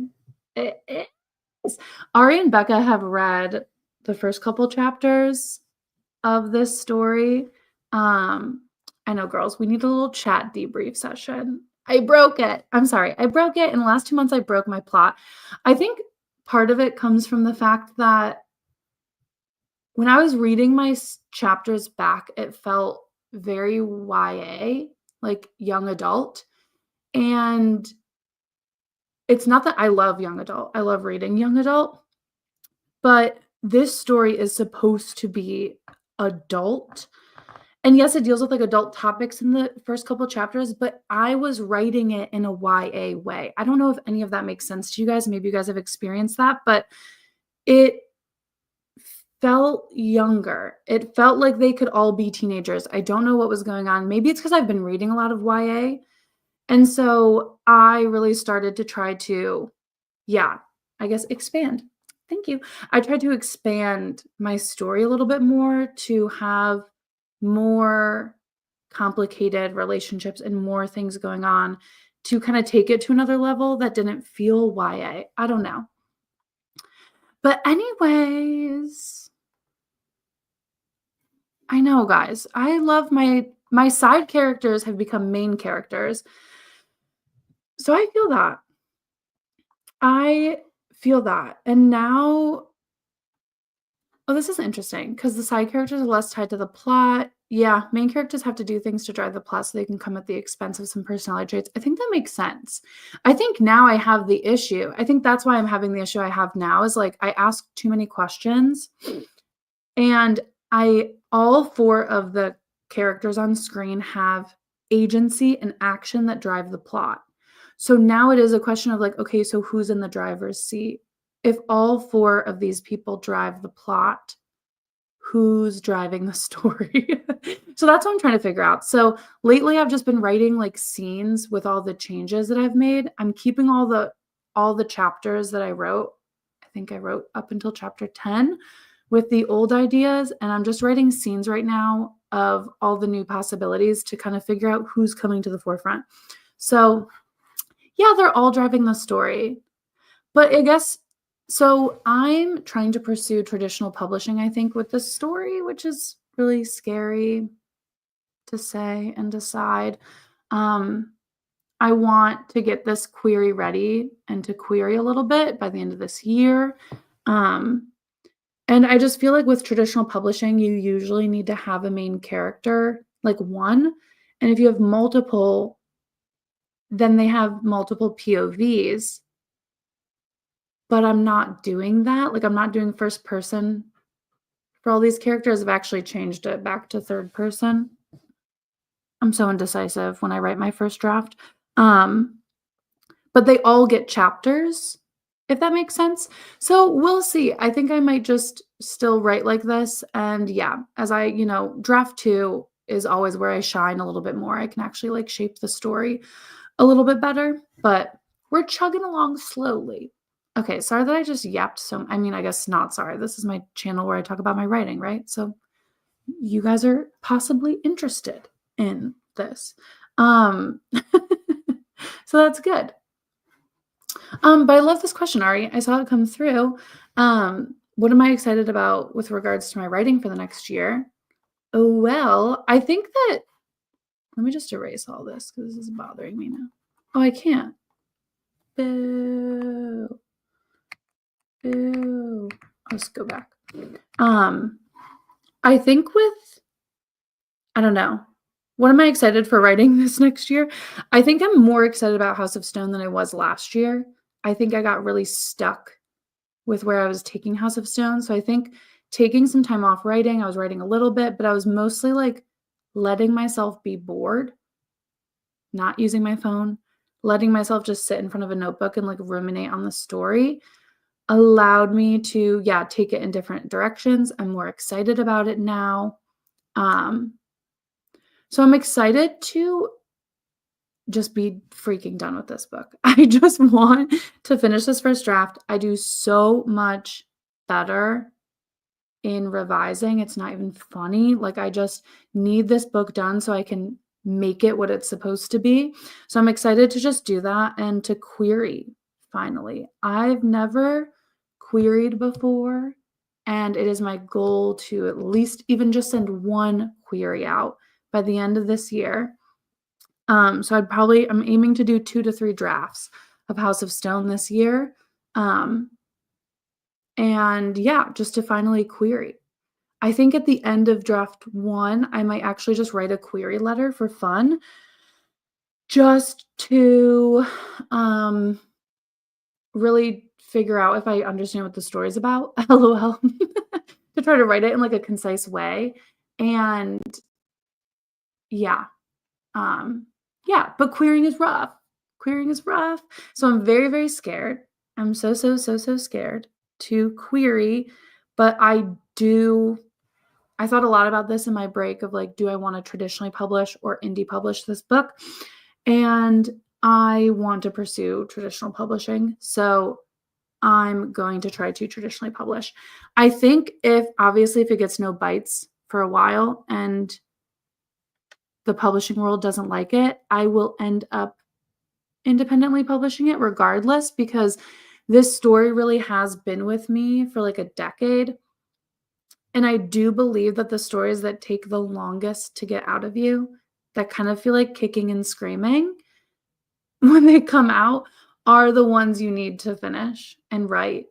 It is. Ari and Becca have read the first couple chapters of this story. I know, girls, we need a little chat debrief session. I broke it. I'm sorry. I broke it. In the last 2 months, I broke my plot. I think part of it comes from the fact that when I was reading my chapters back, it felt very YA, like young adult. And it's not that I love young adult. I love reading young adult, but this story is supposed to be adult. And yes, it deals with like adult topics in the first couple chapters, but I was writing it in a YA way. I don't know if any of that makes sense to you guys. Maybe you guys have experienced that, but it felt younger. It felt like they could all be teenagers. I don't know what was going on. Maybe it's because I've been reading a lot of YA. And so I really started to try to, yeah, I guess expand. Thank you. I tried to expand my story a little bit more to have more complicated relationships and more things going on to kind of take it to another level that didn't feel YA. I don't know. But anyways, I know, guys. I love my side characters have become main characters. So I feel that. I feel that. And now, oh, this is interesting because the side characters are less tied to the plot. Yeah, main characters have to do things to drive the plot so they can come at the expense of some personality traits. I think that makes sense. I think now I have the issue. I think that's why I'm having the issue I have now is like I ask too many questions and all four of the characters on screen have agency and action that drive the plot. So now it is a question of like, okay, so who's in the driver's seat? If all four of these people drive the plot, who's driving the story? So that's what I'm trying to figure out. So lately I've just been writing like scenes with all the changes that I've made. I'm keeping all the chapters that I wrote. I think I wrote up until chapter 10 with the old ideas, and I'm just writing scenes right now of all the new possibilities to kind of figure out who's coming to the forefront. So yeah, they're all driving the story. But I guess, so I'm trying to pursue traditional publishing, I think, with this story, which is really scary to say and decide. I want to get this query ready and to query a little bit by the end of this year. And I just feel like with traditional publishing, you usually need to have a main character, like one. And if you have multiple, then they have multiple POVs. But I'm not doing that. Like, I'm not doing first person for all these characters. I've actually changed it back to third person. I'm so indecisive when I write my first draft. But they all get chapters, if that makes sense. So we'll see. I think I might just still write like this. And yeah, as I, draft 2 is always where I shine a little bit more. I can actually like shape the story a little bit better, but we're chugging along slowly. Okay, sorry that I just yapped I guess not sorry. This is my channel where I talk about my writing, right? So you guys are possibly interested in this. So that's good. But I love this question, Ari. I saw it come through. What am I excited about with regards to my writing for the next year? Oh, well, I think that, let me just erase all this because this is bothering me now. Oh, I can't. Boo. Boo. Let's go back. I think I don't know. What am I excited for writing this next year? I think I'm more excited about House of Stone than I was last year. I think I got really stuck with where I was taking House of Stone. So I think taking some time off writing, I was writing a little bit, but I was mostly like letting myself be bored, not using my phone, letting myself just sit in front of a notebook and like ruminate on the story allowed me to, take it in different directions. I'm more excited about it now. So I'm excited to just be freaking done with this book. I just want to finish this first draft. I do so much better in revising. It's not even funny. Like, I just need this book done so I can make it what it's supposed to be. So I'm excited to just do that and to query finally. I've never queried before, and it is my goal to at least even just send one query out by the end of this year. So I'm aiming to do 2 to 3 drafts of House of Stone this year. And yeah, just to finally query. I think at the end of draft 1, I might actually just write a query letter for fun just to really figure out if I understand what the story is about, LOL, to try to write it in like a concise way. And yeah, yeah, but querying is rough. Querying is rough. So I'm very, very scared. I'm so scared to query, but I thought a lot about this in my break of like, do I want to traditionally publish or indie publish this book? And I want to pursue traditional publishing. So I'm going to try to traditionally publish. I think obviously if it gets no bites for a while and the publishing world doesn't like it, I will end up independently publishing it regardless, because this story really has been with me for like a decade. And I do believe that the stories that take the longest to get out of you, that kind of feel like kicking and screaming when they come out, are the ones you need to finish and write.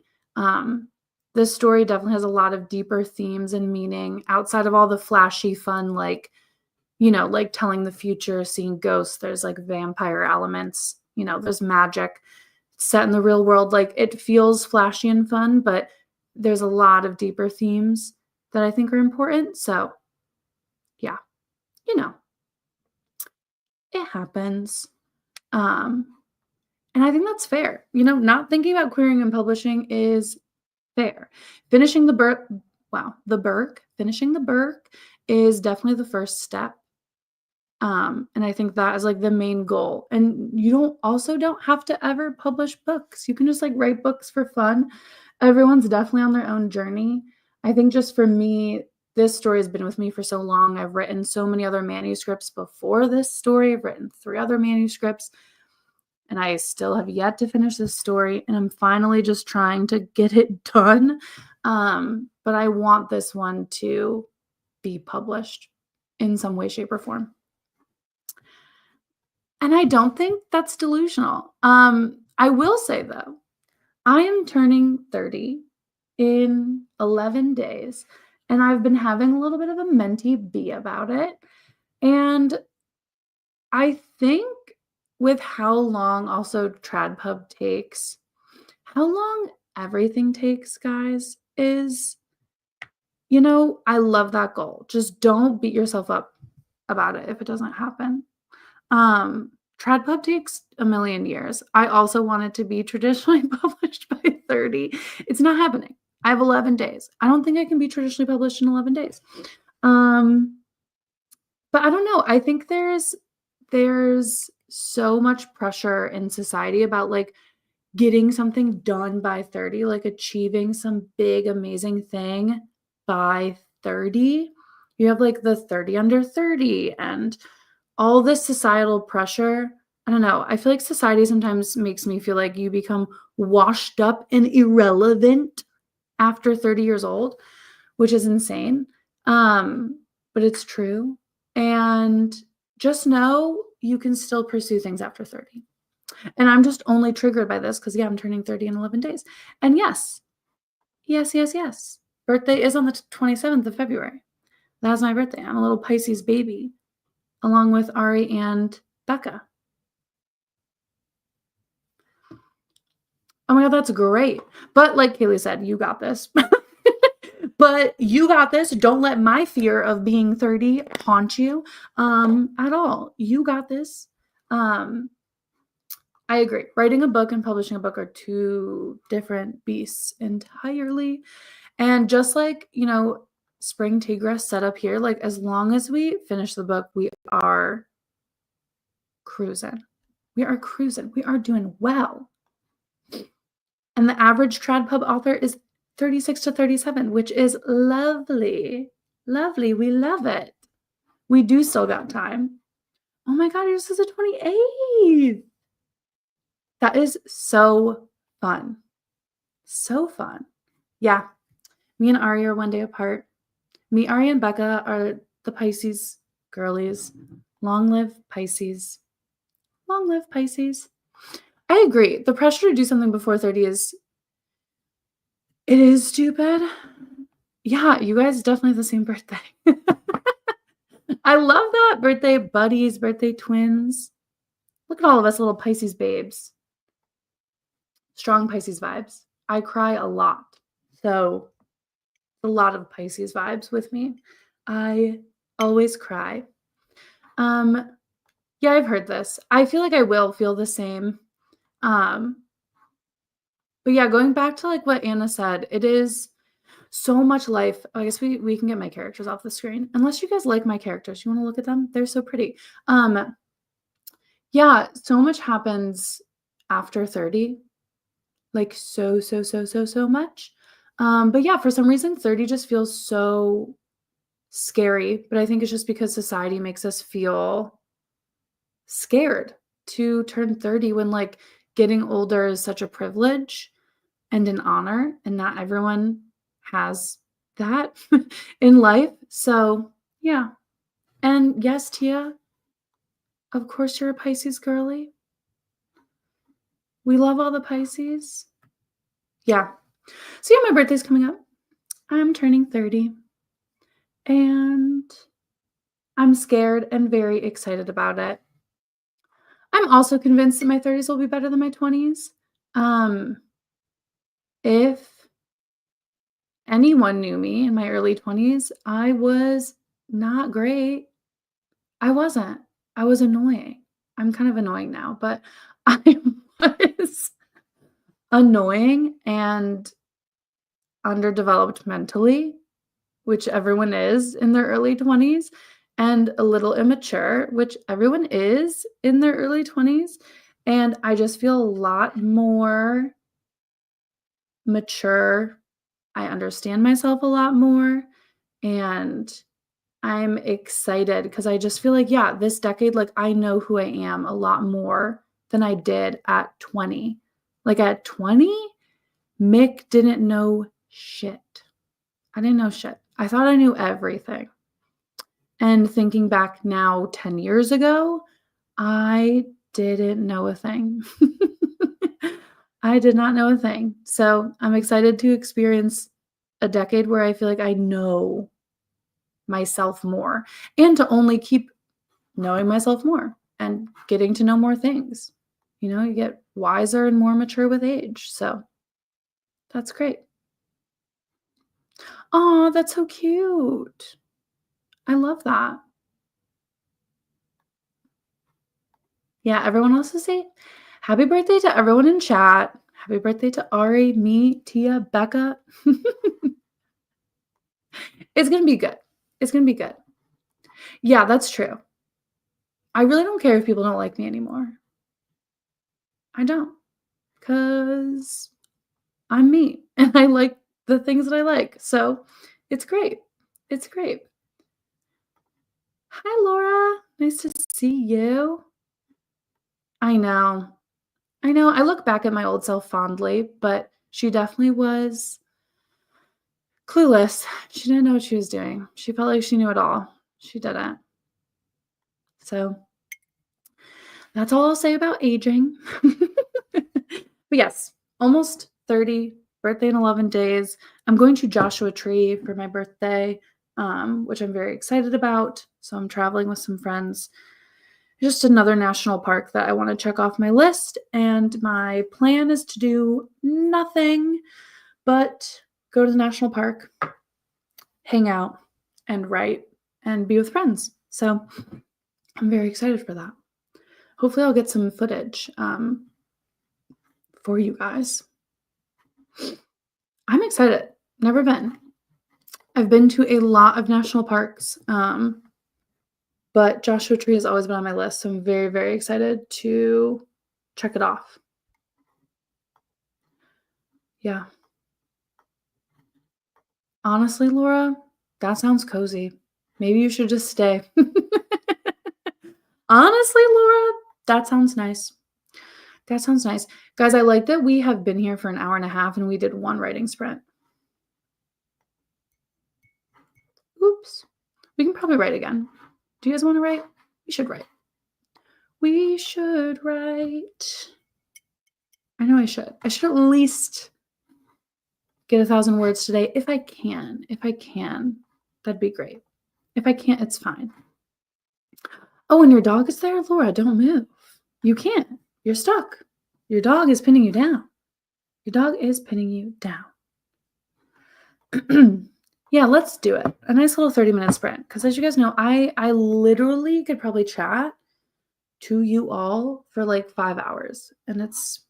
This story definitely has a lot of deeper themes and meaning outside of all the flashy fun, like, like telling the future, seeing ghosts. There's like vampire elements, there's magic set in the real world. Like it feels flashy and fun, but there's a lot of deeper themes that I think are important. So yeah, it happens. And I think that's fair. Not thinking about querying and publishing is fair. Finishing the finishing the Burke is definitely the first step. And I think that is like the main goal. And you don't have to ever publish books. You can just like write books for fun. Everyone's definitely on their own journey. I think just for me, this story has been with me for so long. I've written so many other manuscripts before this story. I've written 3 other manuscripts, and I still have yet to finish this story. And I'm finally just trying to get it done. But I want this one to be published in some way, shape, or form. And I don't think that's delusional. I will say, though, I am turning 30 in 11 days, and I've been having a little bit of a mentee bee about it. And I think with how long also TradPub takes, how long everything takes, guys, is, I love that goal. Just don't beat yourself up about it if it doesn't happen. TradPub takes a million years. I also want it to be traditionally published by 30. It's not happening. I have 11 days. I don't think I can be traditionally published in 11 days. But I don't know. I think there's so much pressure in society about like getting something done by 30, like achieving some big, amazing thing by 30. You have like the 30 under 30 and all this societal pressure. I don't know. I feel like society sometimes makes me feel like you become washed up and irrelevant after 30 years old, which is insane. But it's true. And just know you can still pursue things after 30. And I'm just only triggered by this because, yeah, I'm turning 30 in 11 days. And yes. Birthday is on the 27th of February. That's my birthday. I'm a little Pisces baby, along with Ari and Becca. Oh my God, that's great. But like Kaylee said, you got this. But you got this. Don't let my fear of being 30 haunt you at all. You got this. I agree. Writing a book and publishing a book are 2 different beasts entirely. And just like, Spring Tigress set up here, like as long as we finish the book, we are cruising. We are cruising. We are doing well. And the average TradPub author is 36 to 37, which is lovely. Lovely. We love it. We do still got time. Oh my God, yours is the 28th. That is so fun. So fun. Yeah. Me and Ari are 1 day apart. Me, Ari, and Becca are the Pisces girlies. Long live Pisces. Long live Pisces. I agree. The pressure to do something before 30 is It is stupid. Yeah, you guys definitely have the same birthday. I love that. Birthday buddies, birthday twins. Look at all of us little Pisces babes. Strong Pisces vibes. I cry a lot. So a lot of Pisces vibes with me. I always cry. Yeah, I've heard this. I feel like I will feel the same. But yeah, going back to like what Anna said, it is so much life. I guess we can get my characters off the screen. Unless you guys like my characters. You want to look at them? They're so pretty. Yeah, so much happens after 30. Like so much. But yeah, for some reason 30 just feels so scary, but I think it's just because society makes us feel scared to turn 30 when like getting older is such a privilege and an honor, and not everyone has that in life. So, yeah. And yes, Tia, of course you're a Pisces girly. We love all the Pisces. Yeah. So, yeah, my birthday's coming up. I'm turning 30. And I'm scared and very excited about it. I'm also convinced that my 30s will be better than my 20s. If anyone knew me in my early 20s, I was not great. I wasn't. I was annoying. I'm kind of annoying now, but I was annoying and underdeveloped mentally, which everyone is in their early 20s, and a little immature, which everyone is in their early 20s. And I just feel a lot more mature. I understand myself a lot more. And I'm excited because I just feel like, yeah, this decade, like I know who I am a lot more than I did at 20. Like at 20, Mick didn't know shit. I didn't know shit. I thought I knew everything. And thinking back now 10 years ago, I didn't know a thing. I did not know a thing. So I'm excited to experience a decade where I feel like I know myself more and to only keep knowing myself more and getting to know more things. You know, you get wiser and more mature with age. So that's great. Oh, that's so cute. I love that. Yeah, everyone else will say happy birthday to everyone in chat. Happy birthday to Ari, me, Tia, Becca. It's going to be good. It's going to be good. Yeah, that's true. I really don't care if people don't like me anymore. I don't. Because I'm me and I like the things that I like. So it's great. It's great. Hi, Laura. Nice to see you. I know. I know. I look back at my old self fondly, but she definitely was clueless. She didn't know what she was doing. She felt like she knew it all. She didn't. So that's all I'll say about aging. But yes, almost 30, birthday in 11 days. I'm going to Joshua Tree for my birthday, which I'm very excited about. So I'm traveling with some friends. Just another national park that I want to check off my list. And my plan is to do nothing but go to the national park, hang out, and write and be with friends. So I'm very excited for that. Hopefully I'll get some footage for you guys. I'm excited. Never been. I've been to a lot of national parks, but Joshua Tree has always been on my list, so I'm very, very excited to check it off. Yeah. Honestly, Laura, that sounds cozy. Maybe you should just stay. Honestly, Laura, that sounds nice. That sounds nice. Guys, I like that we have been here for an hour and a half and we did one writing sprint. Oops. We can probably write again. Do you guys want to write? We should write. We should write. I know I should. I should at least get 1,000 words today if I can. If I can, that'd be great. If I can't, it's fine. Oh, and your dog is there? Laura, don't move. You can't. You're stuck. Your dog is pinning you down. Your dog is pinning you down. Yeah, let's do it. A nice little 30-minute sprint. Because as you guys know, I literally could probably chat to you all for like 5 hours. And it's,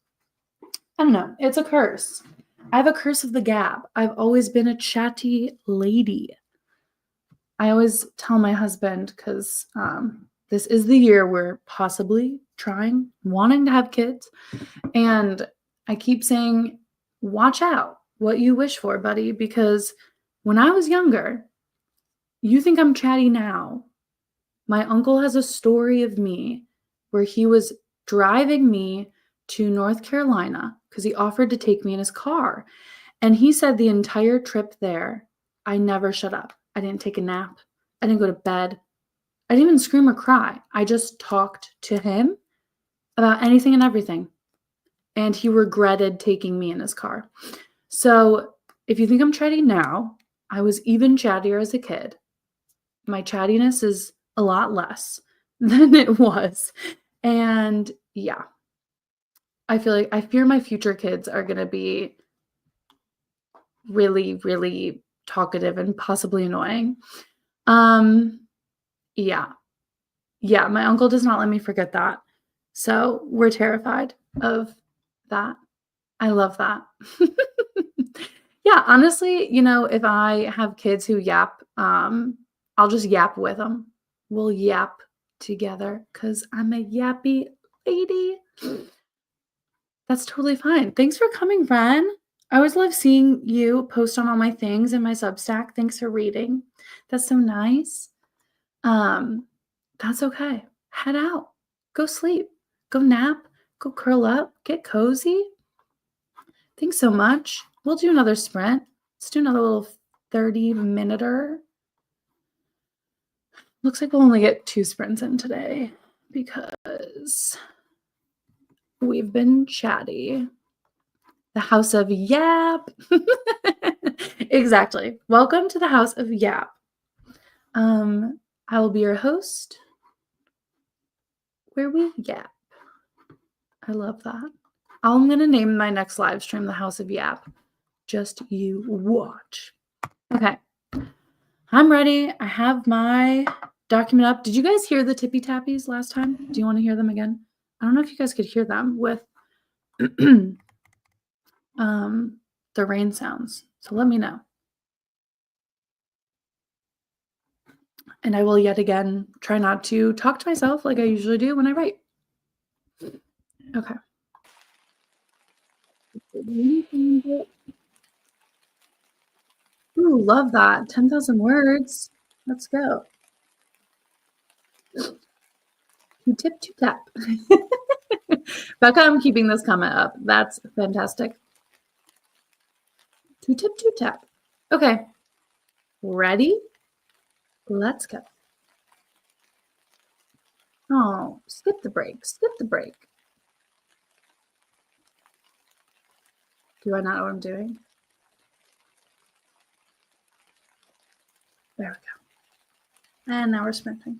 I don't know, it's a curse. I have a curse of the gab. I've always been a chatty lady. I always tell my husband, because this is the year we're possibly wanting to have kids. And I keep saying, watch out what you wish for, buddy, because when I was younger, you think I'm chatty now. My uncle has a story of me where he was driving me to North Carolina because he offered to take me in his car. And he said the entire trip there, I never shut up. I didn't take a nap. I didn't go to bed. I didn't even scream or cry. I just talked to him about anything and everything. And he regretted taking me in his car. So if you think I'm chatty now, I was even chattier as a kid. My chattiness is a lot less than it was. And yeah, I fear my future kids are going to be really, really talkative and possibly annoying. Yeah. Yeah, my uncle does not let me forget that. So we're terrified of that. I love that. Yeah, honestly, if I have kids who yap, I'll just yap with them. We'll yap together because I'm a yappy lady. That's totally fine. Thanks for coming, Ren. I always love seeing you post on all my things in my Substack. Thanks for reading. That's so nice. That's okay. Head out. Go sleep. Go nap. Go curl up. Get cozy. Thanks so much. We'll do another sprint. Let's do another little 30-minuter. Looks like we'll only get 2 sprints in today because we've been chatty. The House of Yap. Exactly. Welcome to the House of Yap. I will be your host where we yap. I love that. I'm going to name my next live stream the House of Yap. Just you watch. Okay. I'm ready. I have my document up. Did you guys hear the tippy tappies last time? Do you want to hear them again? I don't know if you guys could hear them with the rain sounds. So let me know. And I will yet again try not to talk to myself like I usually do when I write. Okay. Ooh, love that. 10,000 words. Let's go. Two tip, two tap. Becca, I'm keeping this comment up. That's fantastic. Two tip, two tap. Okay. Ready? Let's go. Oh, skip the break. Skip the break. Do I not know what I'm doing? There we go. And now we're sprinting.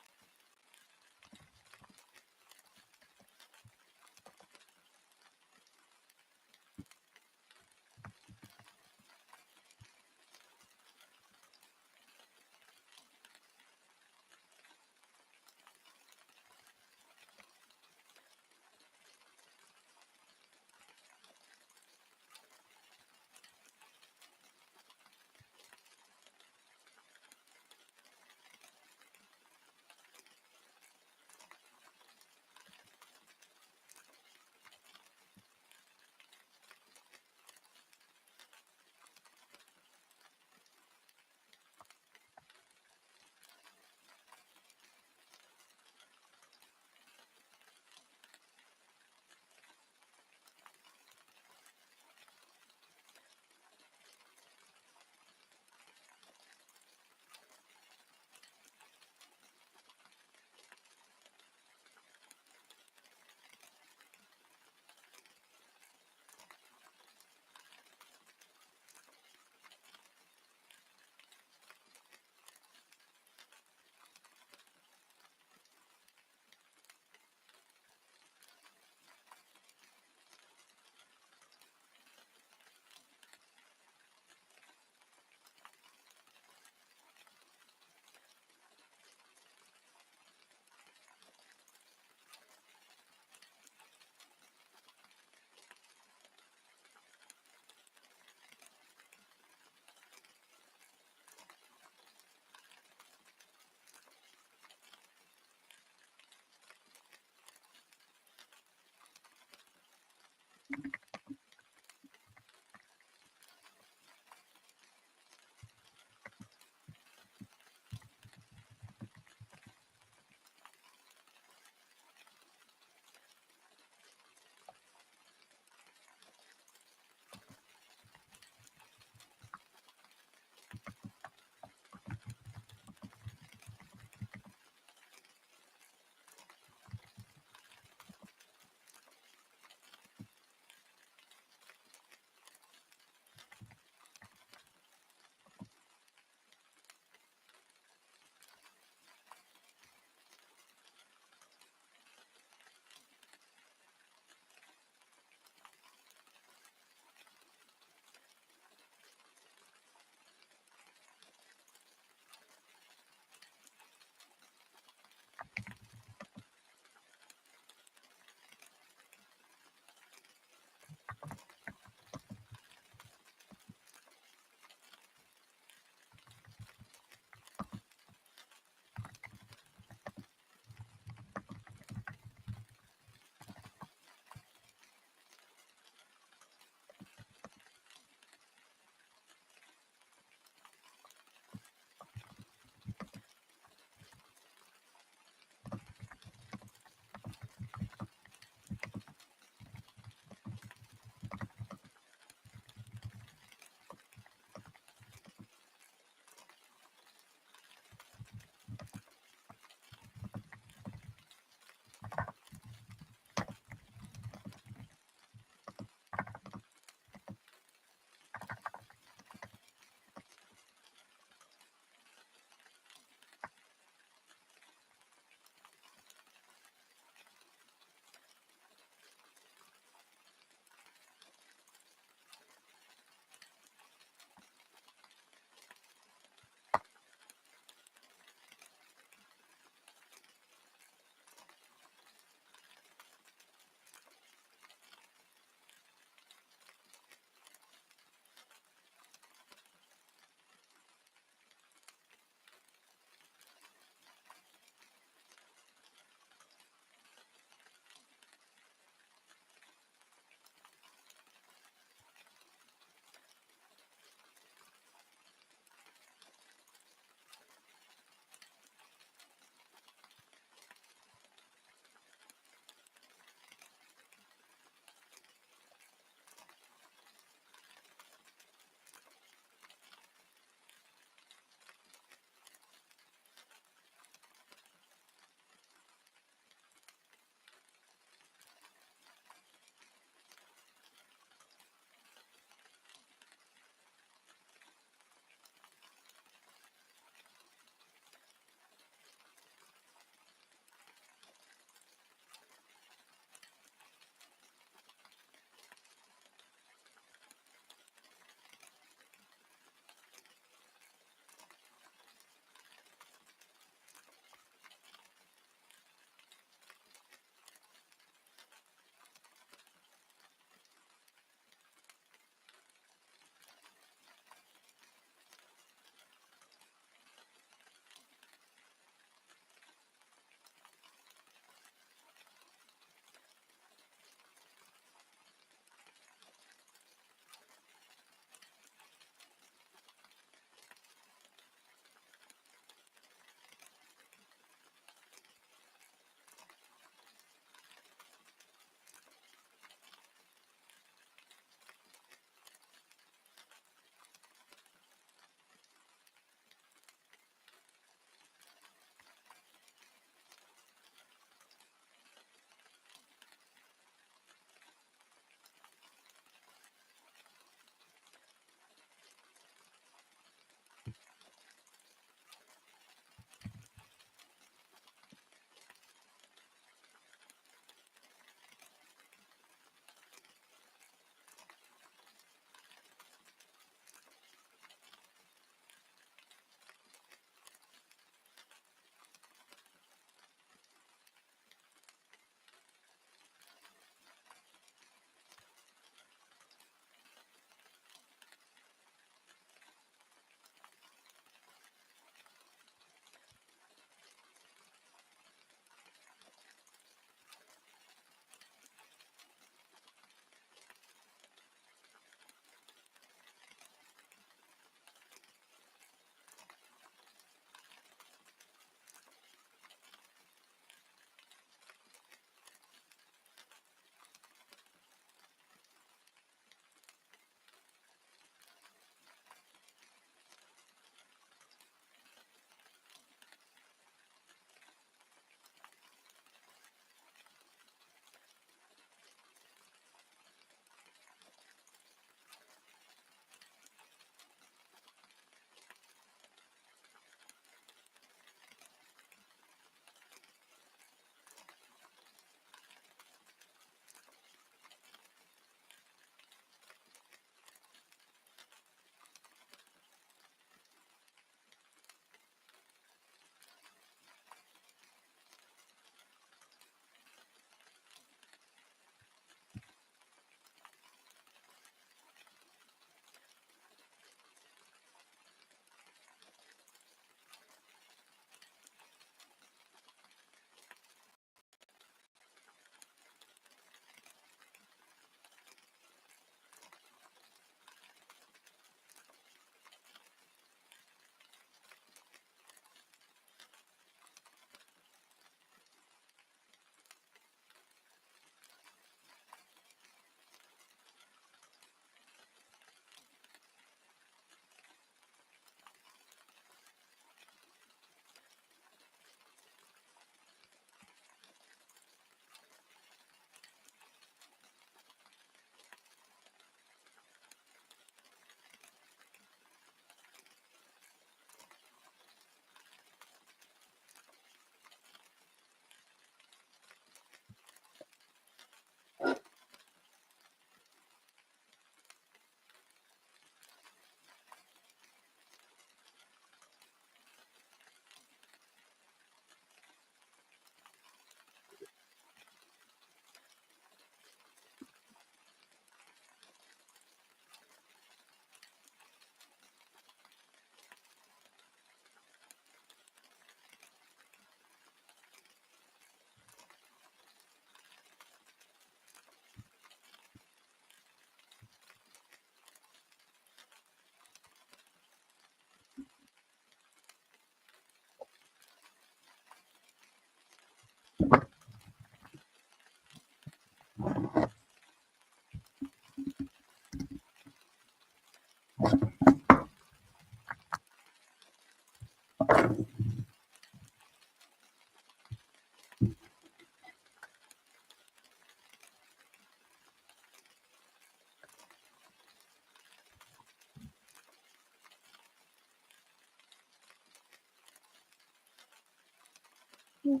Wow.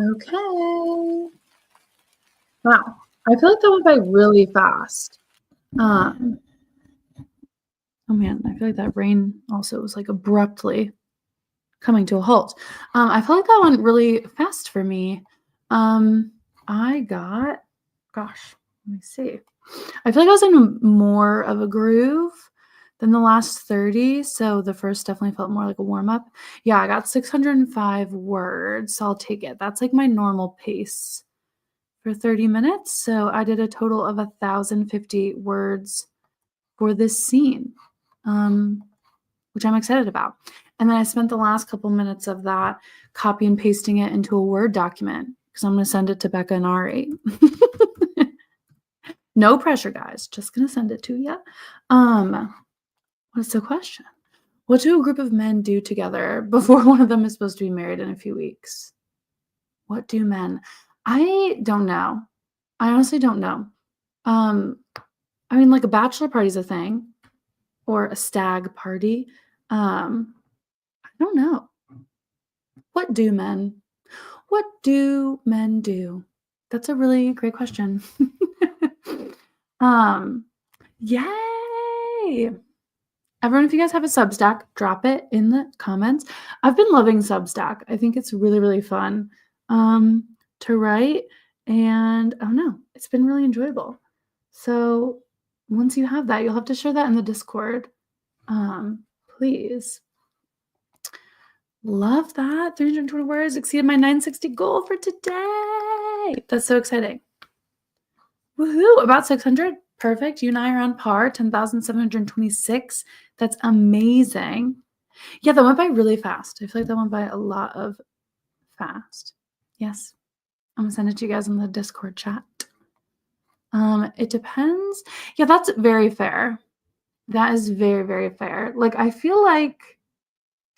Okay. Wow. I feel like that went by really fast. Oh man, I feel like that rain also was like abruptly coming to a halt. I feel like that went really fast for me. I got, gosh, let me see. I feel like I was in more of a groove than the last 30. So the first definitely felt more like a warm up. Yeah, I got 605 words. So I'll take it. That's like my normal pace for 30 minutes. So I did a total of 1,050 words for this scene, which I'm excited about. And then I spent the last couple minutes of that copy and pasting it into a Word document because I'm going to send it to Becca and Ari. No pressure, guys. Just going to send it to you. What's the question? What do a group of men do together before one of them is supposed to be married in a few weeks? What do men? I don't know. I honestly don't know. I mean, like a bachelor party is a thing or a stag party. I don't know. What do men? What do men do? That's a really great question. Yay! Everyone, if you guys have a Substack, drop it in the comments. I've been loving Substack. I think it's really, really fun to write. And I don't know, it's been really enjoyable. So once you have that, you'll have to share that in the Discord. Please. Love that. 320 words exceeded my 960 goal for today. That's so exciting. Woohoo! About 600. Perfect. You and I are on par. 10,726. That's amazing. Yeah, that went by really fast. I feel like that went by a lot of fast. Yes. I'm going to send it to you guys in the Discord chat. It depends. Yeah, that's very fair. That is very, very fair. Like, I feel like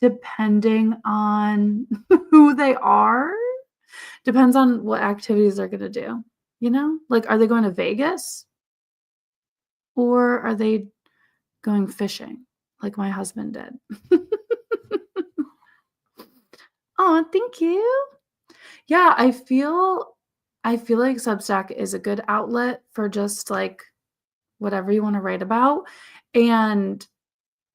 depending on who they are, depends on what activities they're going to do. You know, like, are they going to Vegas or are they going fishing like my husband did? Oh, thank you. Yeah, I feel like Substack is a good outlet for just like whatever you want to write about. And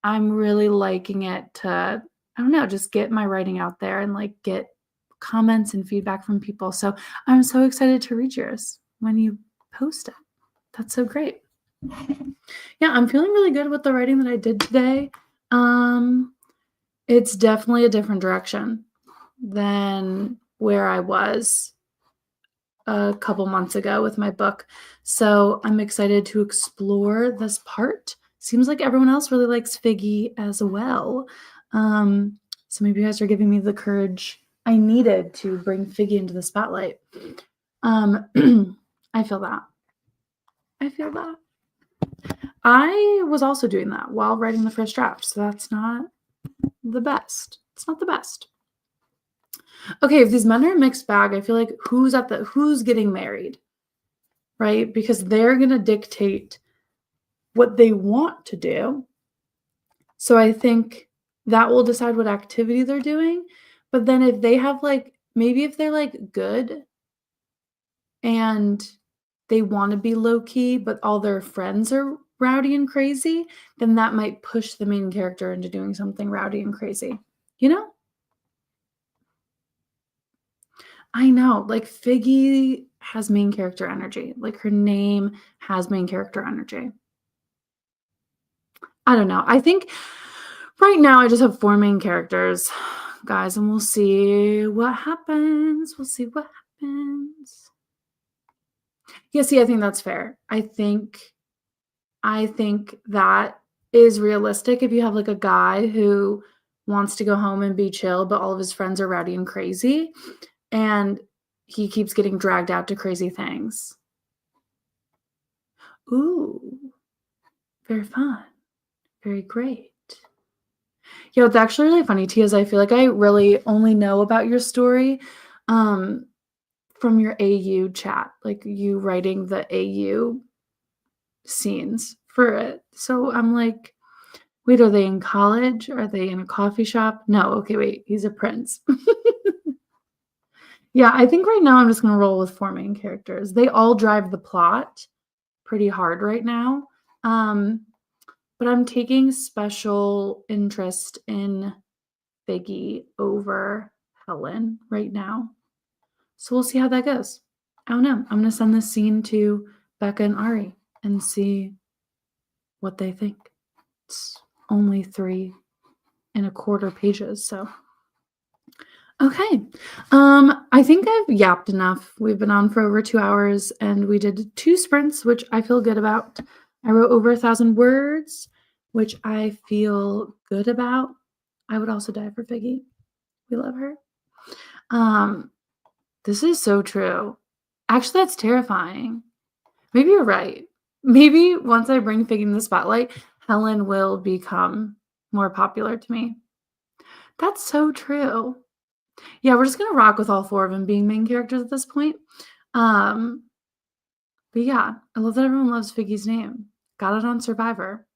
I'm really liking it to, I don't know, just get my writing out there and like get comments and feedback from people. So I'm so excited to read yours when you post it. That's so great. Yeah, I'm feeling really good with the writing that I did today. It's definitely a different direction than where I was a couple months ago with my book. So I'm excited to explore this part. Seems like everyone else really likes Figgy as well. So maybe you guys are giving me the courage I needed to bring Figgy into the spotlight. I feel that. I was also doing that while writing the first draft, so that's not the best. It's not the best. Okay, if these men are a mixed bag, I feel like who's getting married, right? Because they're going to dictate what they want to do. So I think that will decide what activity they're doing. But then if they have like, maybe if they're like good and they want to be low key, but all their friends are rowdy and crazy, then that might push the main character into doing something rowdy and crazy, you know? I know, like Figgy has main character energy. Like her name has main character energy. I don't know. I think right now I just have 4 main characters, guys, and we'll see what happens. Yeah, see, I think that's fair. I think that is realistic if you have like a guy who wants to go home and be chill, but all of his friends are rowdy and crazy, and he keeps getting dragged out to crazy things. Ooh, very fun. Very great. Yeah, it's actually really funny, Tias. I feel like I really only know about your story from your AU chat, like you writing the AU scenes for it. So I'm like, wait, are they in college? Are they in a coffee shop? No, okay, wait, he's a prince. Yeah, I think right now I'm just going to roll with 4 main characters. They all drive the plot pretty hard right now. But I'm taking special interest in Biggie over Helen right now. So we'll see how that goes. I don't know. I'm going to send this scene to Becca and Ari and see what they think. It's only 3.25 pages, so. Okay. I think I've yapped enough. We've been on for over 2 hours and we did 2 sprints, which I feel good about. I wrote over 1,000 words, which I feel good about. I would also die for Figgy. We love her. This is so true. Actually, that's terrifying. Maybe you're right. Maybe once I bring Figgy in the spotlight, Helen will become more popular to me. That's so true. Yeah, we're just gonna rock with all 4 of them being main characters at this point. But yeah, I love that everyone loves Figgy's name. Got it on Survivor.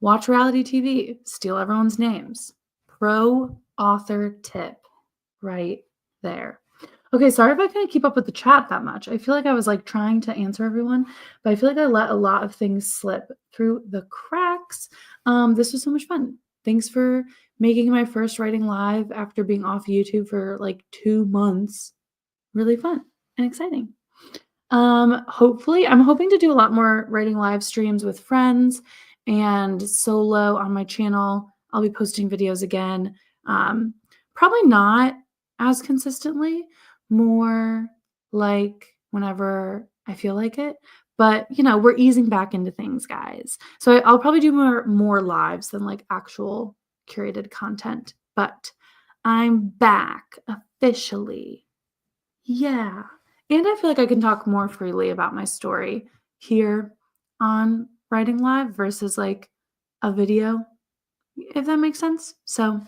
Watch reality TV. Steal everyone's names. Pro author tip right there. Okay, sorry if I couldn't keep up with the chat that much. I feel like I was like trying to answer everyone, but I feel like I let a lot of things slip through the cracks. This was so much fun. Thanks for making my first writing live after being off YouTube for like 2 months really fun and exciting. Hopefully, I'm hoping to do a lot more writing live streams with friends and solo on my channel. I'll be posting videos again. Probably not as consistently, more like whenever I feel like it. But you know, we're easing back into things, guys. So I'll probably do more lives than like actual curated content. But I'm back officially. Yeah. And I feel like I can talk more freely about my story here on Writing Live versus like a video, if that makes sense. So,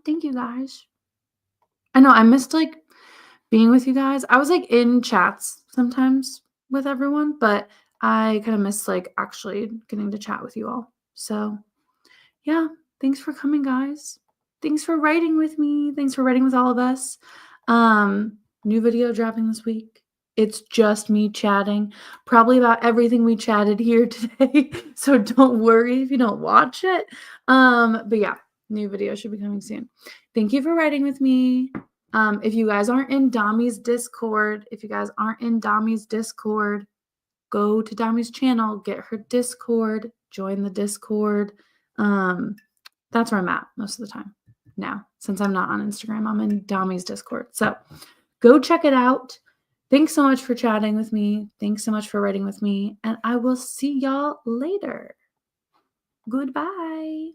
thank you guys. I know I missed like being with you guys. I was like in chats sometimes with everyone, but I kind of missed like actually getting to chat with you all. So, yeah, thanks for coming, guys. Thanks for writing with me. Thanks for writing with all of us. New video dropping this week. It's just me chatting, probably about everything we chatted here today. So don't worry if you don't watch it. But yeah, new video should be coming soon. Thank you for writing with me. If you guys aren't in Dami's Discord, go to Dami's channel, get her Discord, join the Discord. That's where I'm at most of the time now. Since I'm not on Instagram, I'm in Dami's Discord. So go check it out. Thanks so much for chatting with me. Thanks so much for writing with me. And I will see y'all later. Goodbye.